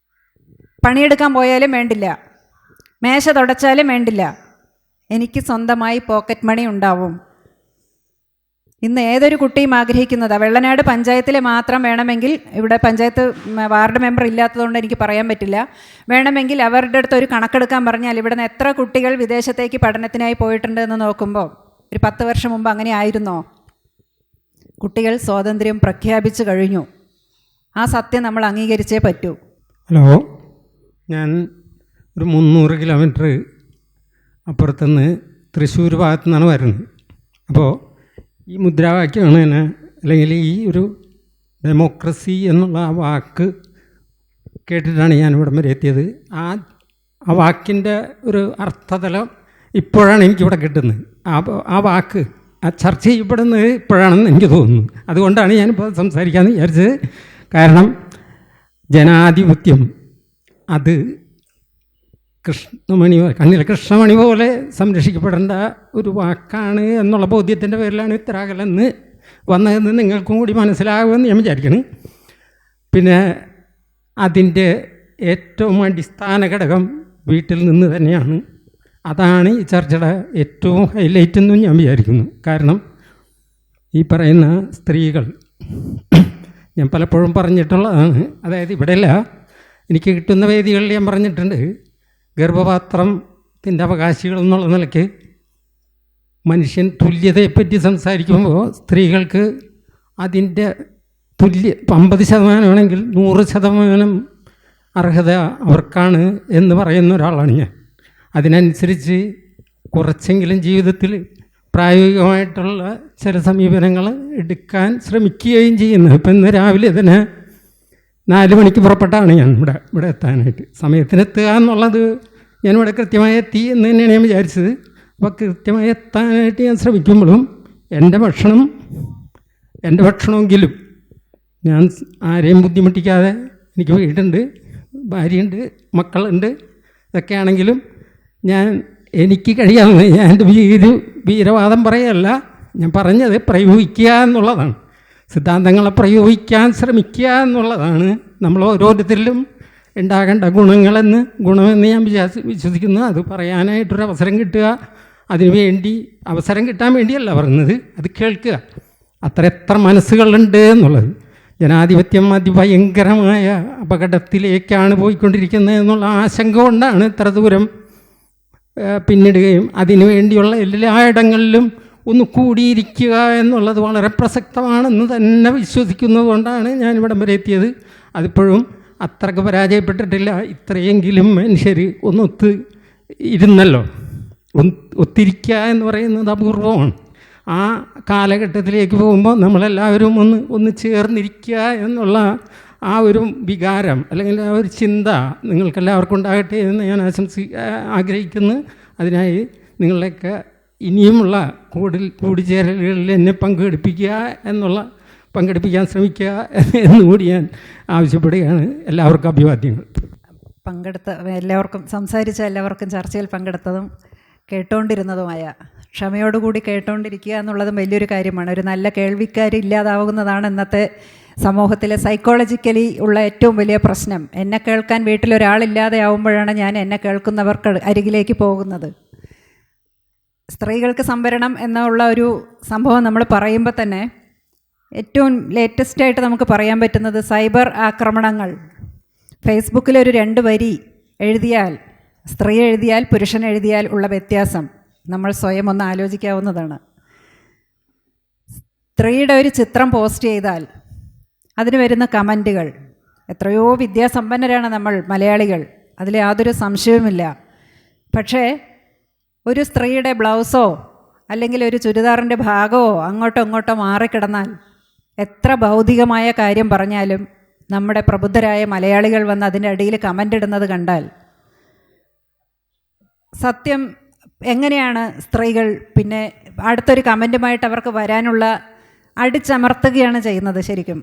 പണിയെടുക്കാൻ പോയാലും വേണ്ടില്ല, മേശ തുടച്ചാലും വേണ്ടില്ല, എനിക്ക് സ്വന്തമായി പോക്കറ്റ് മണി ഉണ്ടാവും. ഇന്ന് ഏതൊരു കുട്ടിയും ആഗ്രഹിക്കുന്നതാണ്. വെള്ളനാട് പഞ്ചായത്തിൽ മാത്രം വേണമെങ്കിൽ, ഇവിടെ പഞ്ചായത്ത് വാർഡ് മെമ്പർ ഇല്ലാത്തതുകൊണ്ട് എനിക്ക് പറയാൻ പറ്റില്ല, വേണമെങ്കിൽ അവരുടെ അടുത്ത് ഒരു കണക്കെടുക്കാൻ പറഞ്ഞാൽ ഇവിടുന്ന് എത്ര കുട്ടികൾ വിദേശത്തേക്ക് പഠനത്തിനായി പോയിട്ടുണ്ട് എന്ന് നോക്കുമ്പോൾ ഒരു 10 വർഷം മുമ്പ് അങ്ങനെ ആയിരുന്നോ? കുട്ടികൾ സ്വാതന്ത്ര്യം പ്രഖ്യാപിച്ചു കഴിഞ്ഞു. ആ സത്യം നമ്മൾ അംഗീകരിച്ചേ പറ്റൂ. ഹലോ, ഞാൻ ഒരു 300 കിലോമീറ്റർ അപ്പുറത്തുനിന്ന് തൃശ്ശൂർ ഭാഗത്തു നിന്നാണ് വരുന്നത്. അപ്പോൾ ഈ മുദ്രാവാക്യമാണ് എന്നെ, അല്ലെങ്കിൽ ഈ ഒരു ഡെമോക്രസി എന്നുള്ള ആ വാക്ക് കേട്ടിട്ടാണ് ഞാൻ ഇവിടം വരെ എത്തിയത്. ആ വാക്കിൻ്റെ ഒരു അർത്ഥതലം ഇപ്പോഴാണ് എനിക്കിവിടെ കിട്ടുന്നത്. ആ വാക്ക് ആ ചർച്ച ചെയ്യപ്പെടുന്നത് ഇപ്പോഴാണെന്ന് എനിക്ക് തോന്നുന്നു. അതുകൊണ്ടാണ് ഞാനിപ്പോൾ സംസാരിക്കാമെന്ന് വിചാരിച്ചത്. കാരണം ജനാധിപത്യം അത് കൃഷ്ണമണി, കണ്ണിലെ കൃഷ്ണമണി പോലെ സംരക്ഷിക്കപ്പെടേണ്ട ഒരു വാക്കാണ് എന്നുള്ള ബോധ്യത്തിൻ്റെ പേരിലാണ് ഇത്ര അകലെന്ന് വന്നതെന്ന് നിങ്ങൾക്കും കൂടി മനസ്സിലാകുമെന്ന് ഞാൻ വിചാരിക്കണം. പിന്നെ അതിൻ്റെ ഏറ്റവും അടിസ്ഥാന ഘടകം വീട്ടിൽ നിന്ന് തന്നെയാണ്. അതാണ് ഈ ചർച്ചയുടെ ഏറ്റവും ഹൈലൈറ്റ് എന്നും ഞാൻ വിചാരിക്കുന്നു. കാരണം ഈ പറയുന്ന സ്ത്രീകൾ, ഞാൻ പലപ്പോഴും പറഞ്ഞിട്ടുള്ളതാണ്, അതായത് ഇവിടെയല്ല, എനിക്ക് കിട്ടുന്ന വേദികളിൽ ഞാൻ പറഞ്ഞിട്ടുണ്ട്, ഗർഭപാത്രത്തിൻ്റെ അവകാശികൾ എന്നുള്ള നിലയ്ക്ക് മനുഷ്യൻ തുല്യതയെപ്പറ്റി സംസാരിക്കുമ്പോൾ സ്ത്രീകൾക്ക് അതിൻ്റെ 50% ആണെങ്കിൽ 100% അർഹത അവർക്കാണ് എന്ന് പറയുന്ന ഒരാളാണ് ഞാൻ. അതിനനുസരിച്ച് കുറച്ചെങ്കിലും ജീവിതത്തിൽ പ്രായോഗികമായിട്ടുള്ള ചില സമീപനങ്ങൾ എടുക്കാൻ ശ്രമിക്കുകയും ചെയ്യുന്നു. ഇപ്പം ഇന്ന് രാവിലെ തന്നെ 4 മണിക്ക് പുറപ്പെട്ടാണ് ഞാൻ ഇവിടെ എത്താനായിട്ട്. സമയത്തിനെത്തുക എന്നുള്ളത് ഞാനിവിടെ കൃത്യമായി എത്തി എന്ന് തന്നെയാണ് ഞാൻ വിചാരിച്ചത്. അപ്പോൾ കൃത്യമായി എത്താനായിട്ട് ഞാൻ ശ്രമിക്കുമ്പോഴും എൻ്റെ ഭക്ഷണമെങ്കിലും ഞാൻ ആരെയും ബുദ്ധിമുട്ടിക്കാതെ, എനിക്ക് വീടുണ്ട്, ഭാര്യയുണ്ട്, മക്കളുണ്ട്, ഇതൊക്കെ ആണെങ്കിലും എനിക്ക് കഴിയാവുന്നത്, ഞാൻ എൻ്റെ വീരവാദം പറയല്ല, ഞാൻ പറഞ്ഞത് പ്രയോഗിക്കുക എന്നുള്ളതാണ്. സിദ്ധാന്തങ്ങളെ പ്രയോഗിക്കാൻ ശ്രമിക്കുക എന്നുള്ളതാണ് നമ്മൾ ഓരോരുത്തരിലും ഉണ്ടാകേണ്ട ഗുണമെന്ന് ഞാൻ വിശ്വസിക്കുന്നു. അത് പറയാനായിട്ടൊരു അവസരം കിട്ടുക, അതിനുവേണ്ടി അവസരം കിട്ടാൻ വേണ്ടിയല്ല പറയുന്നത്, അത് കേൾക്കുക, എത്ര മനസ്സുകളുണ്ട് എന്നുള്ളത്. ജനാധിപത്യം അതിഭയങ്കരമായ അപകടത്തിലേക്കാണ് പോയിക്കൊണ്ടിരിക്കുന്നത് എന്നുള്ള ആശങ്ക കൊണ്ടാണ് ഇത്ര ദൂരം പിന്നിടുകയും അതിനുവേണ്ടിയുള്ള എല്ലാ ഇടങ്ങളിലും ഒന്ന് കൂടിയിരിക്കുക എന്നുള്ളത് വളരെ പ്രസക്തമാണെന്ന് തന്നെ വിശ്വസിക്കുന്നത് കൊണ്ടാണ് ഞാനിവിടം വരെ എത്തിയത്. അതിപ്പോഴും അത്രയ്ക്ക് പരാജയപ്പെട്ടിട്ടില്ല. ഇത്രയെങ്കിലും മനുഷ്യർ ഒന്നൊത്ത് ഇരുന്നല്ലോ. ഒത്തിരിക്കുക എന്ന് പറയുന്നത് അപൂർവമാണ്. ആ കാലഘട്ടത്തിലേക്ക് പോകുമ്പോൾ നമ്മളെല്ലാവരും ഒന്ന് ചേർന്നിരിക്കുക എന്നുള്ള ആ ഒരു വികാരം, അല്ലെങ്കിൽ ആ ഒരു ചിന്ത നിങ്ങൾക്കെല്ലാവർക്കും ഉണ്ടാകട്ടെ എന്ന് ഞാൻ ആഗ്രഹിക്കുന്നു. അതിനായി നിങ്ങളെയൊക്കെ ഇനിയുമുള്ള കൂടിച്ചേരലുകളിൽ എന്നെ പങ്കെടുപ്പിക്കാൻ ശ്രമിക്കുക എന്നുകൂടി ഞാൻ ആവശ്യപ്പെടുകയാണ്. എല്ലാവർക്കും അഭിവാദ്യങ്ങൾ. സംസാരിച്ച എല്ലാവർക്കും ചർച്ചയിൽ പങ്കെടുത്തതും കേട്ടുകൊണ്ടിരുന്നതുമായ ക്ഷമയോടുകൂടി കേട്ടുകൊണ്ടിരിക്കുക എന്നുള്ളതും വലിയൊരു കാര്യമാണ്. ഒരു നല്ല കേൾവിക്കാരില്ലാതാവുന്നതാണ് ഇന്നത്തെ സമൂഹത്തിലെ സൈക്കോളജിക്കലി ഉള്ള ഏറ്റവും വലിയ പ്രശ്നം. എന്നെ കേൾക്കാൻ വീട്ടിലൊരാളില്ലാതെ ആവുമ്പോഴാണ് ഞാൻ എന്നെ കേൾക്കുന്നവർക്ക് അരികിലേക്ക് പോകുന്നത്. സ്ത്രീകൾക്ക് സംവരണം എന്നുള്ള ഒരു സംഭവം നമ്മൾ പറയുമ്പോൾ തന്നെ ഏറ്റവും ലേറ്റസ്റ്റായിട്ട് നമുക്ക് പറയാൻ പറ്റുന്നത് സൈബർ ആക്രമണങ്ങൾ. ഫേസ്ബുക്കിലൊരു 2 വരി എഴുതിയാൽ, സ്ത്രീ എഴുതിയാൽ പുരുഷൻ എഴുതിയാൽ ഉള്ള വ്യത്യാസം നമ്മൾ സ്വയം ഒന്ന് ആലോചിക്കാവുന്നതാണ്. സ്ത്രീയുടെ ഒരു ചിത്രം പോസ്റ്റ് ചെയ്താൽ അതിന് വരുന്ന കമൻറ്റുകൾ, എത്രയോ വിദ്യാസമ്പന്നരാണ് നമ്മൾ മലയാളികൾ, അതിൽ യാതൊരു സംശയവുമില്ല. പക്ഷേ ഒരു സ്ത്രീയുടെ ബ്ലൗസോ അല്ലെങ്കിൽ ഒരു ചുരിദാറിൻ്റെ ഭാഗമോ അങ്ങോട്ടോ ഇങ്ങോട്ടോ മാറിക്കിടന്നാൽ എത്ര ഭൗതികമായ കാര്യം പറഞ്ഞാലും നമ്മുടെ പ്രബുദ്ധരായ മലയാളികൾ വന്ന് അതിൻ്റെ അടിയിൽ കമൻ്റ് ഇടുന്നത് കണ്ടാൽ സത്യം എങ്ങനെയാണ് സ്ത്രീകൾ പിന്നെ അടുത്തൊരു കമൻറ്റുമായിട്ട് അവർക്ക് വരാനുള്ള അടിച്ചമർത്തുകയാണ് ചെയ്യുന്നത്. ശരിക്കും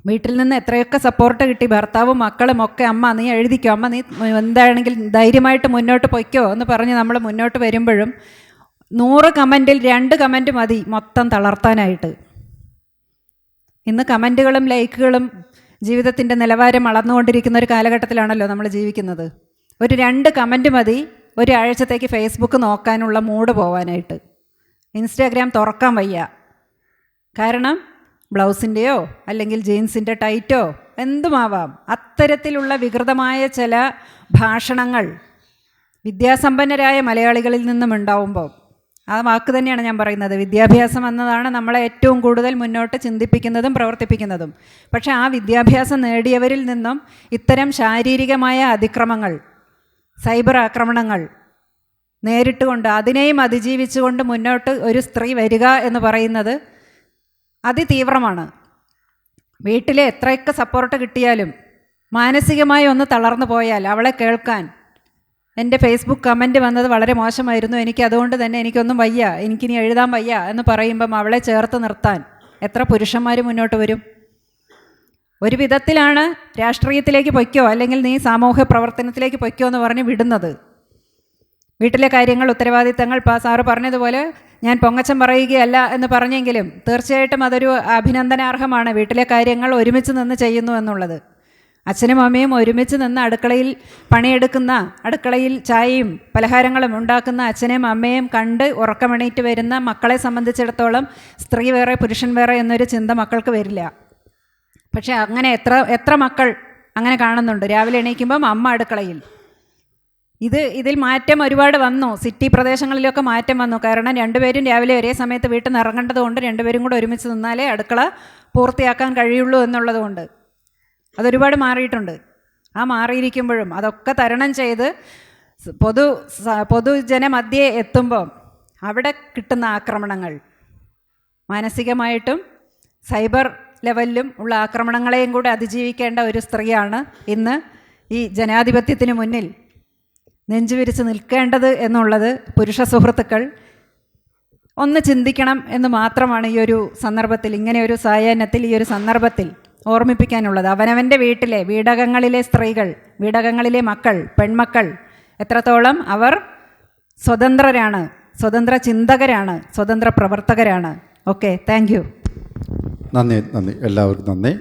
വീട്ടിൽ നിന്ന് എത്രയൊക്കെ സപ്പോർട്ട് കിട്ടി, ഭർത്താവും മക്കളും ഒക്കെ അമ്മ നീ എഴുതിക്കോ, അമ്മ നീ എന്താണെങ്കിൽ ധൈര്യമായിട്ട് മുന്നോട്ട് പൊയ്ക്കോ എന്ന് പറഞ്ഞ് നമ്മൾ മുന്നോട്ട് വരുമ്പോഴും 100 കമൻറ്റിൽ 2 കമൻറ്റ് മതി മൊത്തം തളർത്താനായിട്ട്. ഇന്ന് കമൻറ്റുകളും ലൈക്കുകളും ജീവിതത്തിൻ്റെ നിലവാരം അളന്നുകൊണ്ടിരിക്കുന്ന ഒരു കാലഘട്ടത്തിലാണല്ലോ നമ്മൾ ജീവിക്കുന്നത്. ഒരു 2 കമൻറ്റ് മതി ഒരാഴ്ചത്തേക്ക് ഫേസ്ബുക്ക് നോക്കാനുള്ള മൂഡ് പോവാനായിട്ട്. ഇൻസ്റ്റാഗ്രാം തുറക്കാൻ വയ്യ. കാരണം ബ്ലൗസിൻ്റെയോ അല്ലെങ്കിൽ ജീൻസിൻ്റെ ടൈറ്റോ എന്തുമാവാം, അത്തരത്തിലുള്ള വികൃതമായ ചില ഭാഷണങ്ങൾ വിദ്യാസമ്പന്നരായ മലയാളികളിൽ നിന്നും ഉണ്ടാവുമ്പോൾ, ആ വാക്ക് തന്നെയാണ് ഞാൻ പറയുന്നത്, വിദ്യാഭ്യാസം എന്നതാണ് നമ്മളെ ഏറ്റവും കൂടുതൽ മുന്നോട്ട് ചിന്തിപ്പിക്കുന്നതും പ്രവർത്തിപ്പിക്കുന്നതും. പക്ഷേ ആ വിദ്യാഭ്യാസം നേടിയവരിൽ നിന്നും ഇത്തരം ശാരീരികമായ അതിക്രമങ്ങൾ, സൈബർ ആക്രമണങ്ങൾ നേരിട്ടുകൊണ്ട് അതിനെയും അതിജീവിച്ചുകൊണ്ട് മുന്നോട്ട് ഒരു സ്ത്രീ വരിക എന്ന് പറയുന്നത് അതിതീവ്രമാണ്. വീട്ടിലെ എത്രയൊക്കെ സപ്പോർട്ട് കിട്ടിയാലും മാനസികമായി ഒന്ന് തളർന്നു പോയാൽ അവളെ കേൾക്കാൻ എൻ്റെ ഫേസ്ബുക്ക് കമൻറ്റ് വന്നത് വളരെ മോശമായിരുന്നു, എനിക്ക് അതുകൊണ്ട് തന്നെ എനിക്കൊന്നും വയ്യ, എനിക്കിനി എഴുതാൻ വയ്യ എന്ന് പറയുമ്പം അവളെ ചേർത്ത് നിർത്താൻ എത്ര പുരുഷന്മാർ മുന്നോട്ട് വരും? ഒരു വിധത്തിലാണ് രാഷ്ട്രീയത്തിലേക്ക് പൊയ്ക്കോ അല്ലെങ്കിൽ നീ സാമൂഹ്യ പ്രവർത്തനത്തിലേക്ക് പൊയ്ക്കോ എന്ന് പറഞ്ഞ് വിടുന്നത്. വീട്ടിലെ കാര്യങ്ങൾ, ഉത്തരവാദിത്തങ്ങൾ, സാറ് പറഞ്ഞതുപോലെ ഞാൻ പൊങ്ങച്ചം പറയുകയല്ല എന്ന് പറഞ്ഞെങ്കിലും തീർച്ചയായിട്ടും അതൊരു അഭിനന്ദനാർഹമാണ്. വീട്ടിലെ കാര്യങ്ങൾ ഒരുമിച്ച് നിന്ന് ചെയ്യുന്നു എന്നുള്ളത്. അച്ഛനും അമ്മയും ഒരുമിച്ച് നിന്ന് അടുക്കളയിൽ പണിയെടുക്കുന്ന, അടുക്കളയിൽ ചായയും പലഹാരങ്ങളും ഉണ്ടാക്കുന്ന അച്ഛനെയും അമ്മയും കണ്ട് ഉറക്കമെണീറ്റ് വരുന്ന മക്കളെ സംബന്ധിച്ചിടത്തോളം സ്ത്രീ വേറെ പുരുഷൻ വേറെ എന്നൊരു ചിന്ത മക്കൾക്ക് വരില്ല. പക്ഷേ അങ്ങനെ എത്ര മക്കൾ അങ്ങനെ കാണുന്നുണ്ട്. രാവിലെ എണീക്കുമ്പം അമ്മ അടുക്കളയിൽ. ഇതിൽ മാറ്റം ഒരുപാട് വന്നു. സിറ്റി പ്രദേശങ്ങളിലൊക്കെ മാറ്റം വന്നു. കാരണം 2 പേരും രാവിലെ ഒരേ സമയത്ത് വീട്ടിൽ നിന്ന് ഇറങ്ങേണ്ടത് കൊണ്ട് 2 പേരും കൂടെ ഒരുമിച്ച് നിന്നാലേ അടുക്കള പൂർത്തിയാക്കാൻ കഴിയുള്ളൂ എന്നുള്ളത് കൊണ്ട് അതൊരുപാട് മാറിയിട്ടുണ്ട്. ആ മാറിയിരിക്കുമ്പോഴും അതൊക്കെ തരണം ചെയ്ത് പൊതുജനമധ്യേ എത്തുമ്പോൾ അവിടെ കിട്ടുന്ന ആക്രമണങ്ങൾ, മാനസികമായിട്ടും സൈബർ ലെവലിലും ഉള്ള ആക്രമണങ്ങളെയും കൂടെ അതിജീവിക്കേണ്ട ഒരു സ്ത്രീയാണ് ഇന്ന് ഈ ജനാധിപത്യത്തിന് മുന്നിൽ നെഞ്ചുവിരിച്ച് നിൽക്കേണ്ടത് എന്നുള്ളത് പുരുഷ സുഹൃത്തുക്കൾ ഒന്ന് ചിന്തിക്കണം എന്ന് മാത്രമാണ് ഈ ഒരു സന്ദർഭത്തിൽ, ഇങ്ങനെ ഒരു സായാഹ്നത്തിൽ, ഈ ഒരു സന്ദർഭത്തിൽ ഓർമ്മിപ്പിക്കാനുള്ളത്. അവനവൻ്റെ വീട്ടിലെ വീടകങ്ങളിലെ സ്ത്രീകൾ, വീടകങ്ങളിലെ മക്കൾ, പെൺമക്കൾ എത്രത്തോളം അവർ സ്വതന്ത്രരാണ്, സ്വതന്ത്ര ചിന്തകരാണ്, സ്വതന്ത്ര പ്രവർത്തകരാണ്. Okay, thank you. നന്ദി എല്ലാവർക്കും നന്ദി.